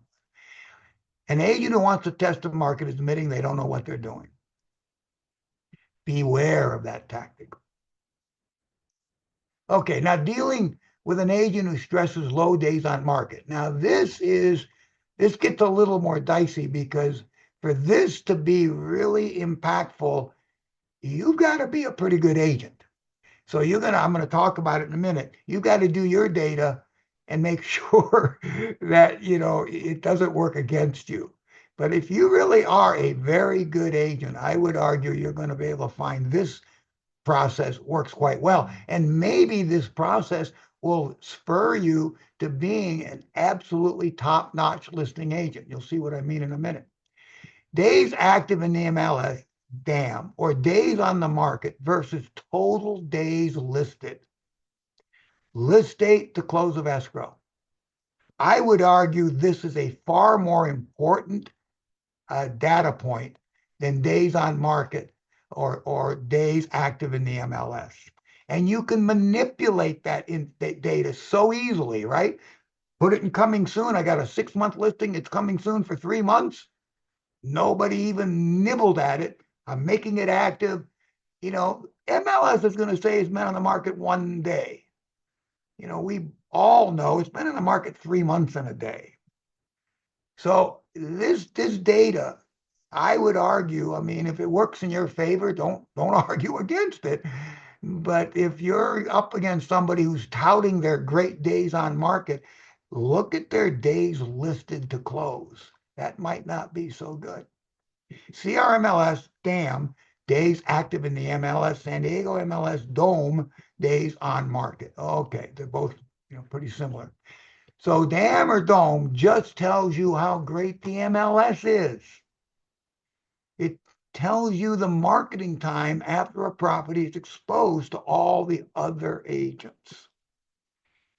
An agent who wants to test the market is admitting they don't know what they're doing. Beware of that tactic. Okay, now dealing with an agent who stresses low days on market. Now this gets a little more dicey because for this to be really impactful, you've got to be a pretty good agent. So I'm gonna talk about it in a minute. You've got to do your data and make sure that it doesn't work against you. But if you really are a very good agent, I would argue you're going to be able to find this process works quite well. And maybe this process will spur you to being an absolutely top-notch listing agent. You'll see what I mean in a minute. Days active in the MLS, DAM, or days on the market versus total days listed. List date to close of escrow. I would argue this is a far more important data point than days on market or days active in the MLS. And you can manipulate that data so easily, right? Put it in coming soon. I got a 6-month listing. It's coming soon for 3 months. Nobody even nibbled at it. I'm making it active. MLS is going to say it's been on the market 1 day. We all know it's been on the market 3 months and a day. So this data, I would argue, I mean, if it works in your favor, don't argue against it. But if you're up against somebody who's touting their great days on market, look at their days listed to close. That might not be so good. CRMLS, DAM, days active in the MLS, San Diego MLS, DOME, days on market. Okay, they're both pretty similar. So DAM or DOME just tells you how great the MLS is. It tells you the marketing time after a property is exposed to all the other agents.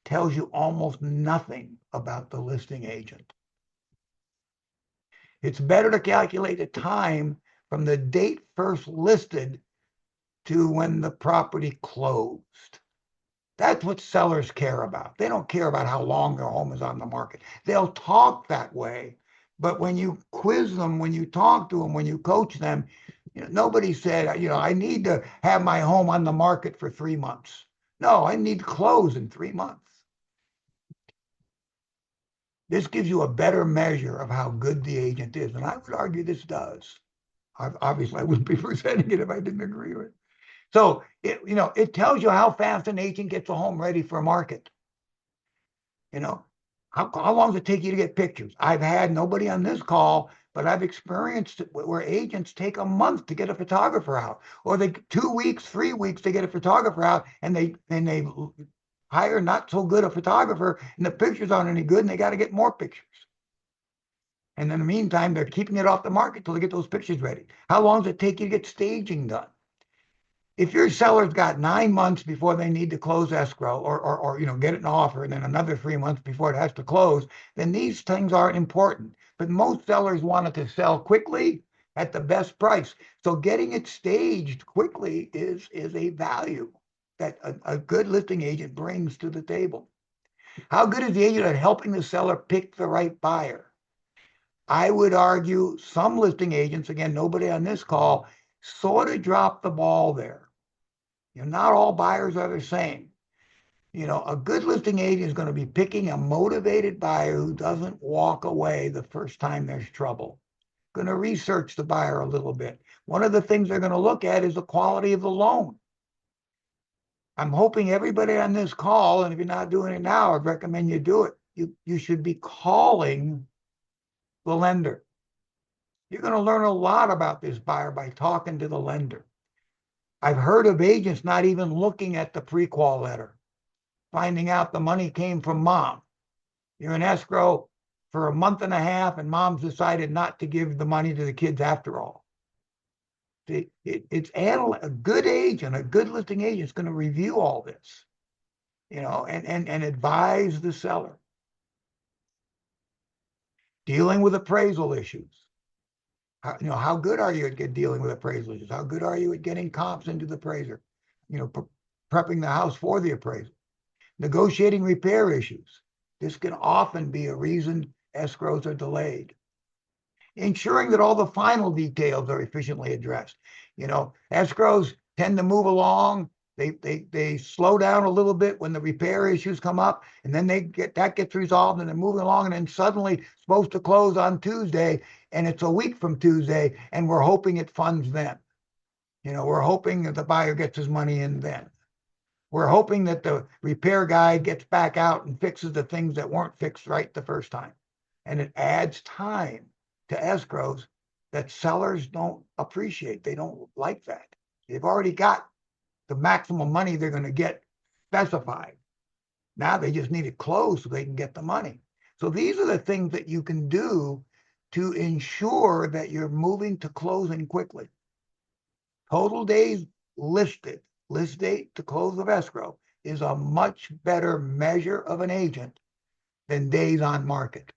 Tells you almost nothing about the listing agent. It's better to calculate the time from the date first listed to when the property closed. That's what sellers care about. They don't care about how long their home is on the market. They'll talk that way, but when you quiz them, when you talk to them, when you coach them, nobody said, I need to have my home on the market for 3 months. No, I need to close in 3 months. This gives you a better measure of how good the agent is, and I would argue this does. Obviously, I wouldn't be presenting it if I didn't agree with it. So it tells you how fast an agent gets a home ready for a market. How long does it take you to get pictures? I've had nobody on this call, but I've experienced it where agents take a month to get a photographer out, or they 2 weeks, 3 weeks to get a photographer out, and they hire not so good a photographer, and the pictures aren't any good, and they got to get more pictures. And in the meantime, they're keeping it off the market till they get those pictures ready. How long does it take you to get staging done? If your seller's got 9 months before they need to close escrow or get an offer, and then another 3 months before it has to close, then these things aren't important. But most sellers want it to sell quickly at the best price. So getting it staged quickly is a value that a good listing agent brings to the table. How good is the agent at helping the seller pick the right buyer? I would argue some listing agents, again, nobody on this call, sort of drop the ball there. Not all buyers are the same. A good listing agent is going to be picking a motivated buyer who doesn't walk away the first time there's trouble. Going to research the buyer a little bit. One of the things they're going to look at is the quality of the loan. I'm hoping everybody on this call, and if you're not doing it now, I'd recommend you do it. You should be calling the lender. You're going to learn a lot about this buyer by talking to the lender. I've heard of agents not even looking at the pre-qual letter, finding out the money came from mom. You're in escrow for a month and a half, and mom's decided not to give the money to the kids after all. It's a good agent, a good listing agent is going to review all this, and advise the seller. Dealing with appraisal issues. How good are you at dealing with appraisal issues? How good are you at getting comps into the appraiser? Prepping the house for the appraisal. Negotiating repair issues. This can often be a reason escrows are delayed. Ensuring that all the final details are efficiently addressed. Escrows tend to move along. They slow down a little bit when the repair issues come up, and then that gets resolved, and they're moving along, and then suddenly supposed to close on Tuesday, and it's a week from Tuesday, and we're hoping it funds then. We're hoping that the buyer gets his money in then. We're hoping that the repair guy gets back out and fixes the things that weren't fixed right the first time. And it adds time to escrows that sellers don't appreciate. They don't like that. They've already got the maximum money they're going to get specified. Now they just need it closed so they can get the money. So these are the things that you can do to ensure that you're moving to closing quickly. Total days listed, list date to close of escrow, is a much better measure of an agent than days on market.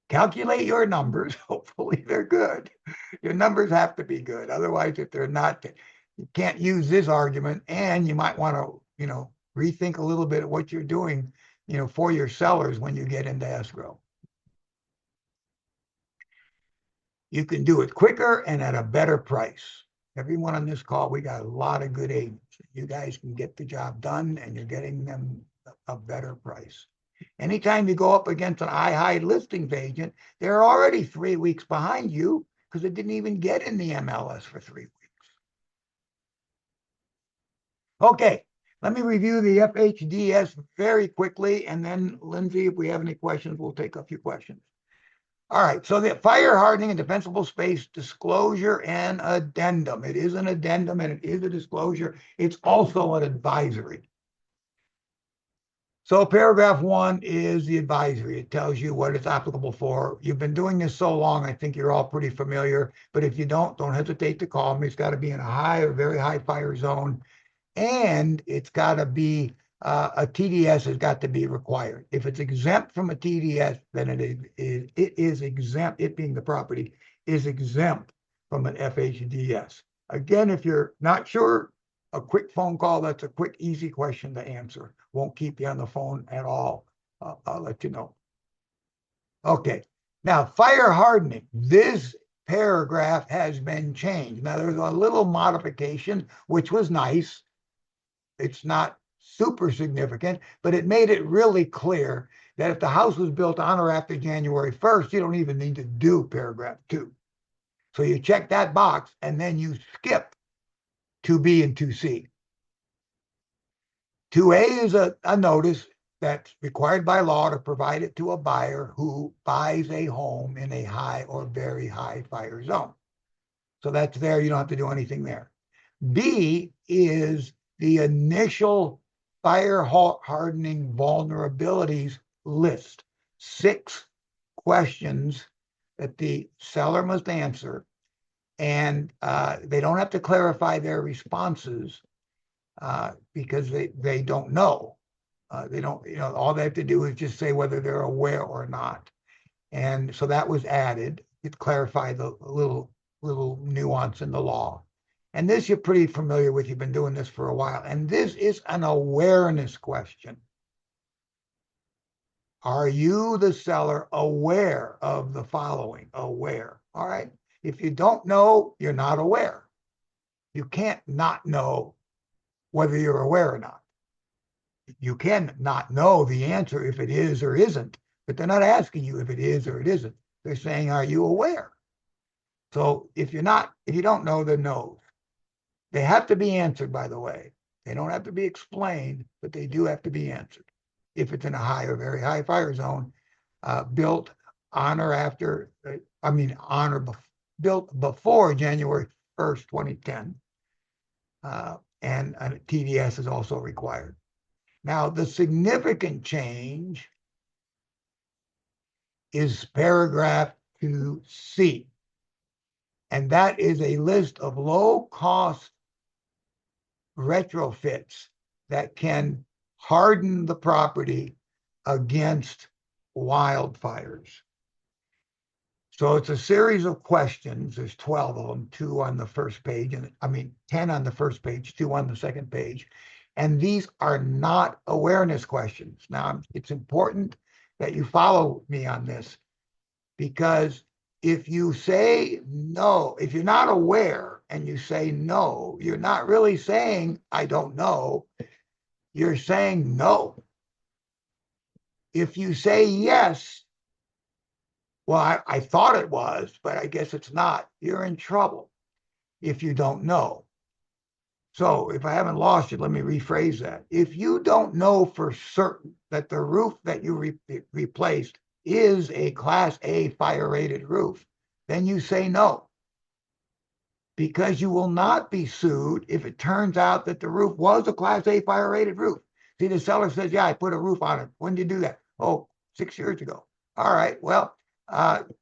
Calculate your numbers. Hopefully they're good. Your numbers have to be good. Otherwise, if they're not, you can't use this argument, and you might want to, rethink a little bit of what you're doing, for your sellers when you get into escrow. You can do it quicker and at a better price. Everyone on this call, we got a lot of good agents. You guys can get the job done, and you're getting them a better price. Anytime you go up against an high listings agent, they're already 3 weeks behind you because it didn't even get in the MLS for 3 weeks. Okay, let me review the FHDS very quickly, and then Lindsay, if we have any questions, we'll take a few questions. All right, so the fire hardening and defensible space disclosure and addendum. It is an addendum and it is a disclosure. It's also an advisory. So paragraph 1 is the advisory. It tells you what it's applicable for. You've been doing this so long, I think you're all pretty familiar, but if you don't hesitate to call me. It's got to be in a high or very high fire zone, and it's got to be a TDS has got to be required. If it's exempt from a TDS, then it is exempt. It being the property is exempt from an FHDS. Again, if you're not sure, a quick phone call. That's a quick, easy question to answer. Won't keep you on the phone at all. I'll let you know. Okay. Now, fire hardening. This paragraph has been changed. Now, there's a little modification, which was nice. It's not super significant, but it made it really clear that if the house was built on or after January 1st, you don't even need to do paragraph 2. So you check that box, and then you skip 2B and 2C. 2A is a notice that's required by law to provide it to a buyer who buys a home in a high or very high fire zone. So that's there. You don't have to do anything there. B is the initial fire hardening vulnerabilities list. 6 questions that the seller must answer, and they don't have to clarify their responses because they don't know. They don't, all they have to do is just say whether they're aware or not. And so that was added. It clarified the little nuance in the law. And this you're pretty familiar with. You've been doing this for a while. And this is an awareness question. Are you, the seller, aware of the following? Aware. All right. If you don't know, you're not aware. You can't not know whether you're aware or not. You can not know the answer if it is or isn't, but they're not asking you if it is or it isn't. They're saying, are you aware? So if you don't know, then no. They have to be answered, by the way. They don't have to be explained, but they do have to be answered. If it's in a high or very high fire zone, built on or after, built before January 1st, 2010. And a TDS is also required. Now, the significant change is paragraph 2C. And that is a list of low-cost retrofits that can harden the property against wildfires. So it's a series of questions. There's 12 of them, 2 on the first page, and 10 on the first page, 2 on the second page. And these are not awareness questions. Now, it's important that you follow me on this, because if you say no, if you're not aware and you say no, you're not really saying, I don't know. You're saying no. If you say yes, well, I thought it was, but I guess it's not, you're in trouble if you don't know. So if I haven't lost you, let me rephrase that. If you don't know for certain that the roof that you replaced is a Class A fire-rated roof, then you say no, because you will not be sued if it turns out that the roof was a Class A fire-rated roof. See, the seller says, yeah, I put a roof on it. When did you do that? Oh, 6 years ago. All right, well,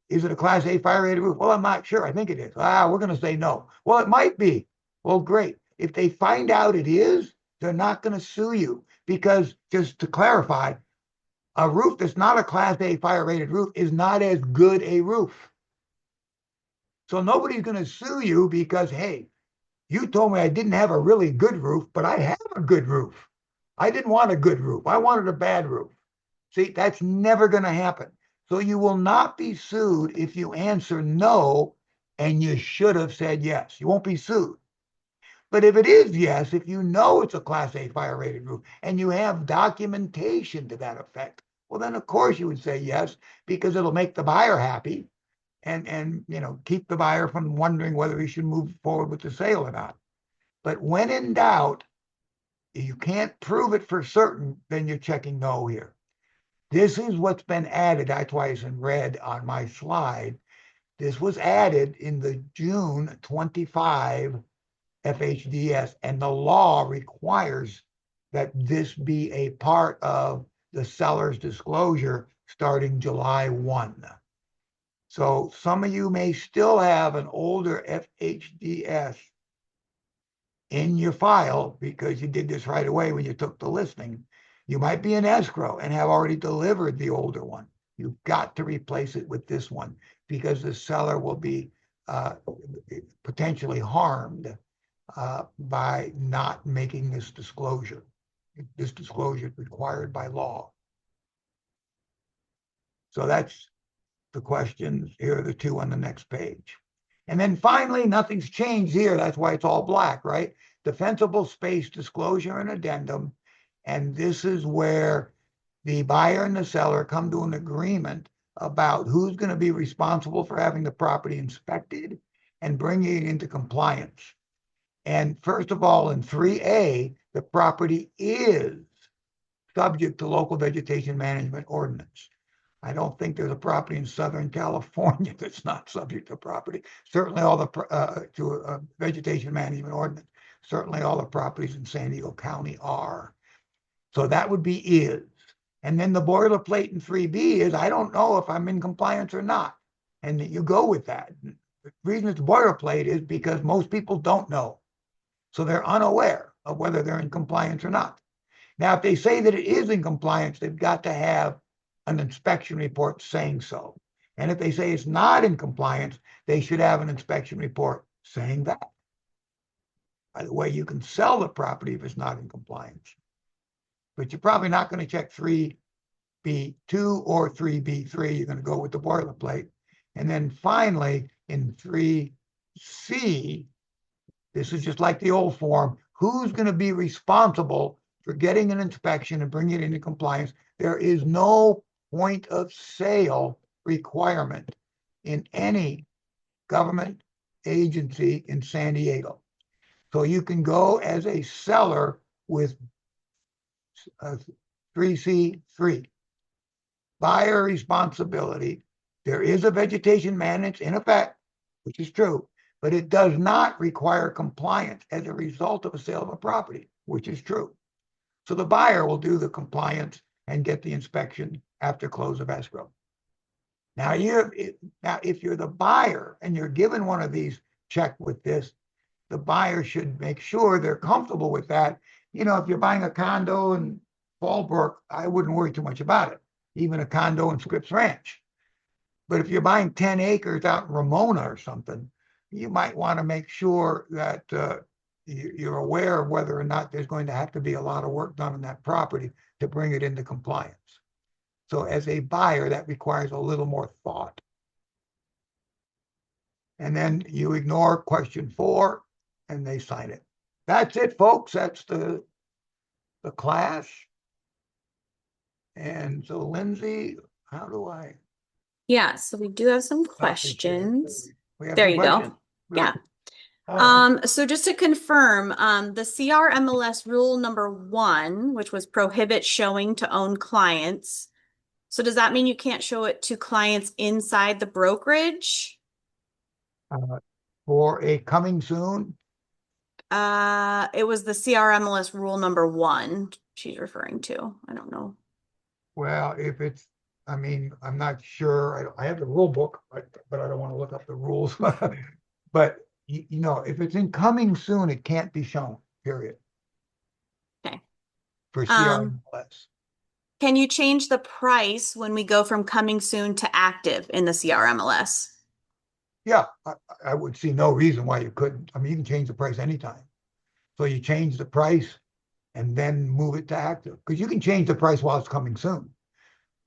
is it a Class A fire-rated roof? Well, I'm not sure. I think it is. We're going to say no. Well, it might be. Well, great. If they find out it is, they're not going to sue you, because, just to clarify, a roof that's not a Class A fire-rated roof is not as good a roof. So nobody's going to sue you because, hey, you told me I didn't have a really good roof, but I have a good roof. I didn't want a good roof. I wanted a bad roof. See, that's never going to happen. So you will not be sued if you answer no and you should have said yes. You won't be sued. But if it is yes, if you know it's a Class A fire-rated roof and you have documentation to that effect, well, then of course you would say yes, because it'll make the buyer happy and keep the buyer from wondering whether he should move forward with the sale or not. But when in doubt, if you can't prove it for certain, then you're checking no here. This is what's been added. That's why it's in red on my slide. This was added in the June 25 FHDS, and the law requires that this be a part of the seller's disclosure starting July 1. So some of you may still have an older FHDS in your file because you did this right away when you took the listing. You might be in escrow and have already delivered the older one. You've got to replace it with this one, because the seller will be potentially harmed by not making this disclosure. This disclosure is required by law. So that's the questions. Here are the 2 on the next page. And then finally, nothing's changed here. That's why it's all black, right? Defensible space disclosure and addendum. And this is where the buyer and the seller come to an agreement about who's going to be responsible for having the property inspected and bringing it into compliance. And first of all, in 3A, the property is subject to local vegetation management ordinance. I don't think there's a property in Southern California that's not subject to property. Certainly all the vegetation management ordinance. Certainly all the properties in San Diego County are. So that would be is. And then the boilerplate in 3B is, I don't know if I'm in compliance or not. And you go with that. The reason it's boilerplate is because most people don't know. So they're unaware of whether they're in compliance or not. Now, if they say that it is in compliance, they've got to have an inspection report saying so. And if they say it's not in compliance, they should have an inspection report saying that. By the way, you can sell the property if it's not in compliance. But you're probably not going to check 3B2 or 3B3. You're going to go with the boilerplate. And then finally, in 3C, this is just like the old form. Who's going to be responsible for getting an inspection and bringing it into compliance? There is no point of sale requirement in any government agency in San Diego. So you can go as a seller with 3C3. Buyer responsibility. There is a vegetation management in effect, which is true, but it does not require compliance as a result of a sale of a property, which is true. So the buyer will do the compliance and get the inspection after close of escrow. Now, if you're the buyer and you're given one of these, check with this, the buyer should make sure they're comfortable with that. You know, if you're buying a condo in Fallbrook, I wouldn't worry too much about it, even a condo in Scripps Ranch. But if you're buying 10 acres out in Ramona or something, you might want to make sure that you're aware of whether or not there's going to have to be a lot of work done on that property to bring it into compliance. So as a buyer, that requires a little more thought. And then you ignore question 4 and they sign it. That's it, folks. That's the class. And so, Lindsay, how do I? Yeah, so we do have some questions. There you go. Yeah. So just to confirm, the CRMLS rule number 1, which was prohibit showing to own clients. So does that mean you can't show it to clients inside the brokerage? For a coming soon? It was the CRMLS rule number 1 she's referring to. I don't know. Well, if it's, I mean, I'm not sure. I have the rule book, but I don't want to look up the rules. But you know, if it's in coming soon, it can't be shown, period. Okay. For CRMLS. Can you change the price when we go from coming soon to active in the CRMLS? Yeah, I would see no reason why you couldn't. I mean, you can change the price anytime. So you change the price and then move it to active, because you can change the price while it's coming soon.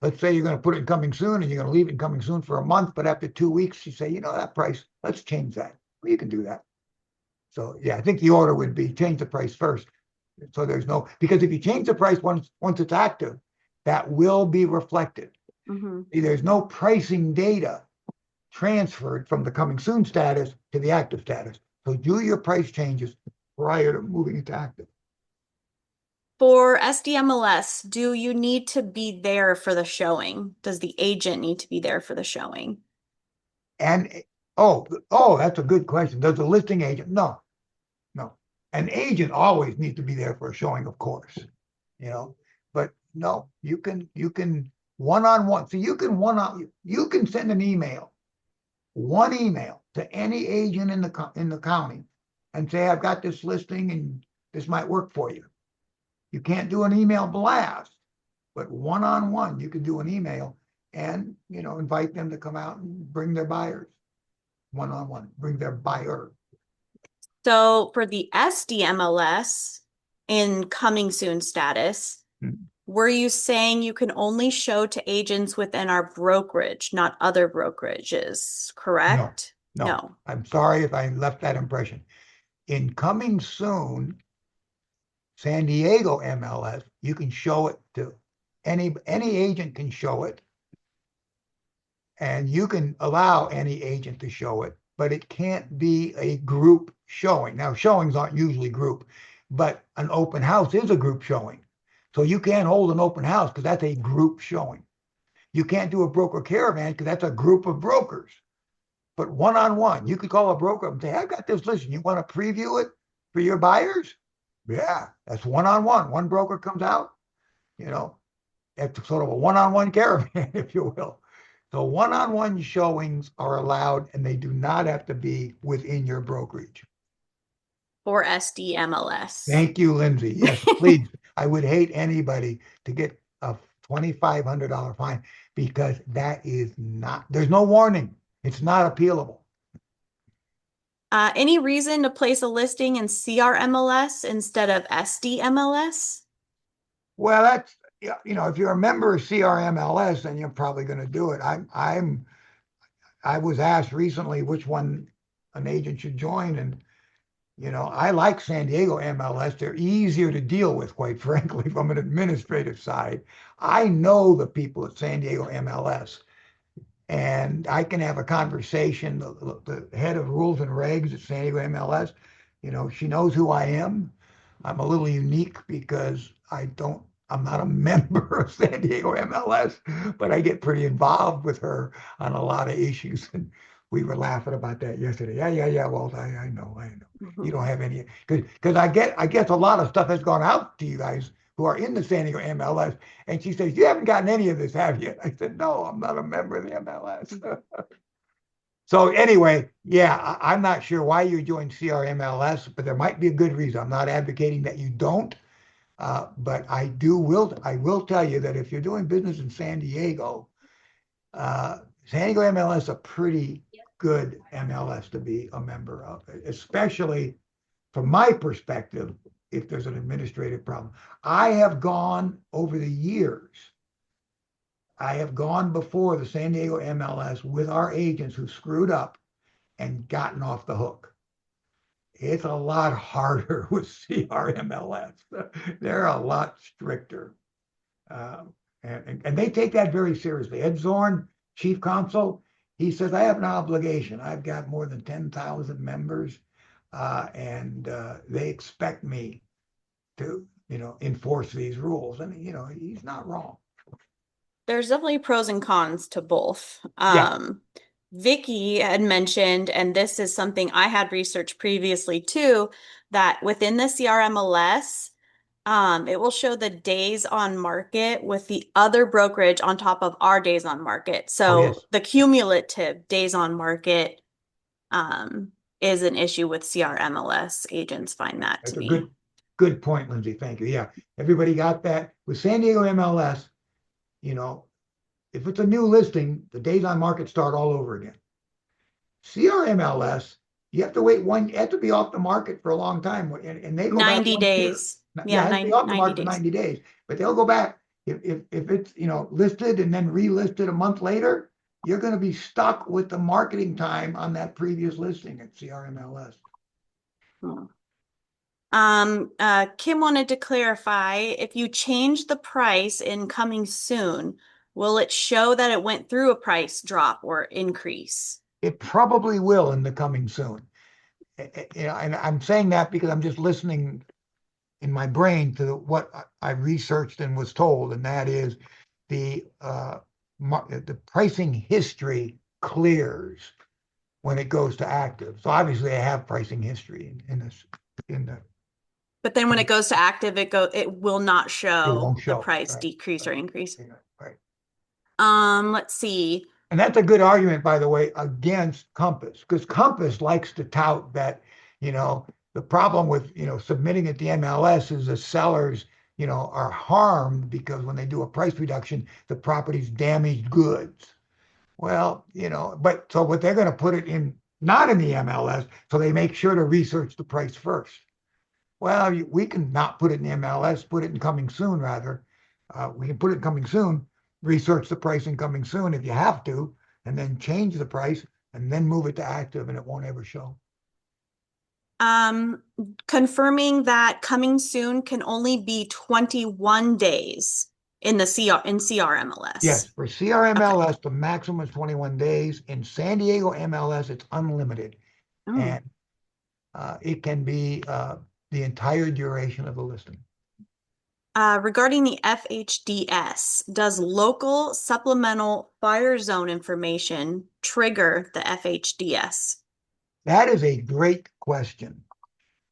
Let's say you're going to put it in coming soon and you're going to leave it in coming soon for a month, but after 2 weeks, you say, you know, that price, let's change that. Well, you can do that. So yeah, I think the order would be change the price first. So there's no, because if you change the price once it's active, that will be reflected. There's no pricing data transferred from the coming soon status to the active status. So do your price changes prior to moving it to active. For SDMLS, do you need to be there for the showing? Does the agent need to be there for the showing? And that's a good question. Does the listing agent? No. An agent always needs to be there for a showing, of course. You know, but no, you can one-on-one. So you can send an email, one email to any agent in the county and say, I've got this listing and this might work for you. You can't do an email blast, but one-on-one, you can do an email and, you know, invite them to come out and bring their buyers. One-on-one, bring their buyer. So for the SDMLS in coming soon status, were you saying you can only show to agents within our brokerage, not other brokerages, correct? No. I'm sorry if I left that impression. In coming soon, San Diego MLS, you can show it to any agent can show it, and you can allow any agent to show it, but it can't be a group showing. Now, showings aren't usually group, but an open house is a group showing. So you can't hold an open house because that's a group showing. You can't do a broker caravan because that's a group of brokers. But one-on-one, you could call a broker and say, I've got this listing. You want to preview it for your buyers? Yeah, that's one-on-one. One broker comes out, you know, it's sort of a one-on-one caravan, if you will. So one-on-one showings are allowed and they do not have to be within your brokerage. For SDMLS. Thank you, Lindsay. Yes, please. I would hate anybody to get a $2,500 fine because that is not, there's no warning. It's not appealable. Any reason to place a listing in CRMLS instead of SDMLS? Well, that's, you know, if you're a member of CRMLS, then you're probably going to do it. I was asked recently which one an agent should join, and you know, I like San Diego MLS. They're easier to deal with, quite frankly, from an administrative side. I know the people at San Diego MLS, and I can have a conversation. The head of rules and regs at San Diego MLS, you know, she knows who I am. I'm a little unique because I'm not a member of San Diego MLS, but I get pretty involved with her on a lot of issues. And we were laughing about that yesterday. Yeah, Walt, I know. You Mhm. don't have any, because I guess a lot of stuff has gone out to you guys who are in the San Diego MLS. And she says, you haven't gotten any of this, have you? I said, no, I'm not a member of the MLS. So anyway, yeah, I'm not sure why you joined CRMLS, but there might be a good reason. I'm not advocating that you don't, but I will tell you that if you're doing business in San Diego, San Diego MLS is a pretty good MLS to be a member of, especially from my perspective, if there's an administrative problem. I have gone over the years. I have gone before the San Diego MLS with our agents who screwed up and gotten off the hook. It's a lot harder with CRMLS. They're a lot stricter. And they take that very seriously. Ed Zorn, chief counsel, he says, I have an obligation. I've got more than 10,000 members, and they expect me to, enforce these rules. And, he's not wrong. There's definitely pros and cons to both. Yeah. Vicky had mentioned, and this is something I had researched previously too, that within the CRMLS, it will show the days on market with the other brokerage on top of our days on market. Oh, So yes. the cumulative days on market um, is an issue with CRMLS. Agents find that to That's a be. good point, Lindsay. Thank you. Yeah. Everybody got that? With San Diego MLS, you know, if it's a new listing, the days on market start all over again. CRMLS, you have to wait you have to be off the market for a long time. And they go back 90 1 year. days. Yeah, Yeah, it has to be off the 90 market for days. 90 days, but they'll go back. If it's, listed and then relisted a month later, you're going to be stuck with the marketing time on that previous listing at CRMLS. Hmm. Kim wanted to clarify if you change the price in coming soon, will it show that it went through a price drop or increase? It probably will in the coming soon. And I'm saying that because I'm just listening in my brain to what I researched and was told, and that is the pricing history clears when it goes to active. So obviously, I have pricing history in this in the But then when it goes to active, it will not it won't show the show. price Right, decrease or right, increase. yeah, right. Let's see. And that's a good argument, by the way, against Compass, because Compass likes to tout that, you know, the problem with, submitting at the MLS is the sellers, are harmed because when they do a price reduction, the property's damaged goods. Well, but so what they're going to put it in, not in the MLS, so they make sure to research the price first. Well, we can not put it in the MLS, put it in coming soon rather. We can put it in coming soon, research the price in coming soon if you have to, and then change the price and then move it to active and it won't ever show. Um, Confirming that coming soon can only be 21 days in the Yes, CRMLS. for Okay. CRMLS, the maximum is 21 days. In San Diego MLS, it's unlimited. Oh. And it can be the entire duration of the listing. Regarding the FHDS, does local supplemental fire zone information trigger the FHDS? That is a great question.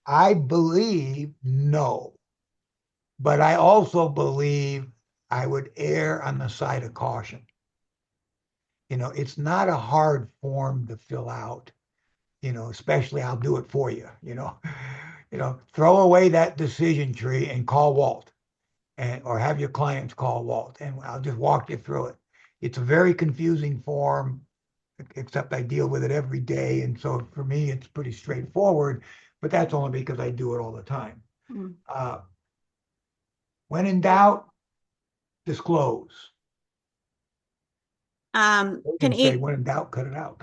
I believe no, but I also believe I would err on the side of caution. It's not a hard form to fill out, especially I'll do it for you, throw away that decision tree and call Walt or have your clients call Walt and I'll just walk you through it. It's a very confusing form, except I deal with it every day. And so for me, it's pretty straightforward, but that's only because I do it all the time. Mm. When in doubt, disclose. Can And say, when in doubt, cut it out.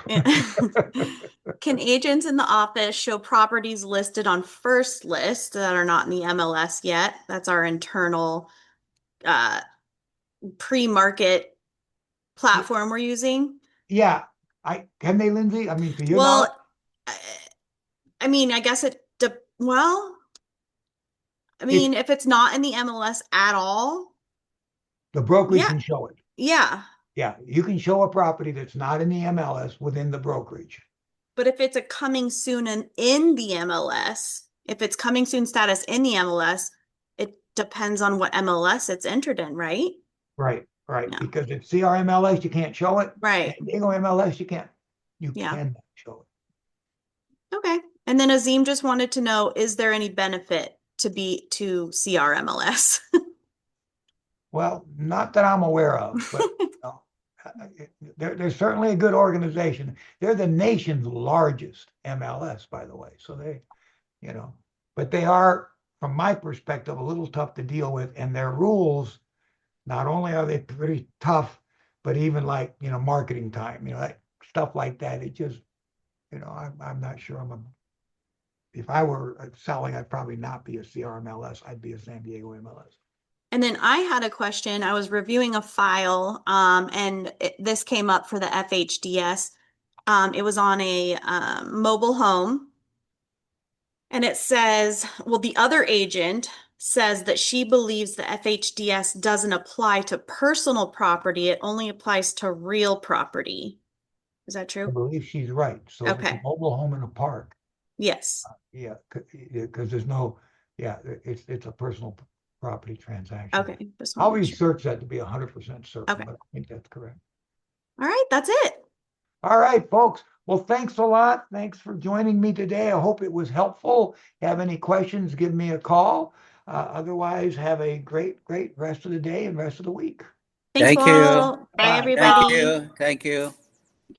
can agents in the office show properties listed on first list that are not in the MLS yet? That's our internal uh, pre-market platform we're using. Yeah, can they, Lindsay? I mean, to your knowledge, Well, I I mean, I guess well, I if mean, if it's not in the MLS at all, the brokerage yeah, can show it. yeah. Yeah, you can show a property that's not in the MLS within the brokerage. But if it's a coming soon in the MLS, if it's coming soon status in the MLS, it depends on what MLS it's entered in, right? Right, right. Yeah. Because if CRMLS, you can't show it. Right. San Diego MLS, you Yeah. can show it. Okay. And then Azim just wanted to know, is there any benefit to CRMLS? Well, not that I'm aware of, but they're certainly a good organization. They're the nation's largest MLS, by the way. So but they are, from my perspective, a little tough to deal with. And their rules, not only are they pretty tough, but even like, marketing time, like stuff like that. It just, I'm not sure if I were selling, I'd probably not be a CRMLS. I'd be a San Diego MLS. And then I had a question. I was reviewing a file, and this came up for the FHDS. It was on a mobile home. And it says, well, the other agent says that she believes the FHDS doesn't apply to personal property. It only applies to real property. Is that I true? believe she's right. So if it's a Okay. mobile home in a park, Yes. yeah, because there's no, it's a personal property transaction. Okay. I'll research that to be 100% certain, Okay. but I think that's correct. All right, that's it. All right, folks. Well, thanks a lot. Thanks for joining me today. I hope it was helpful. Have any questions, give me a call. Otherwise, have a great rest of the day and rest of the week. Thanks, Thank you. Walt. Bye, Bye. everybody. Thank you.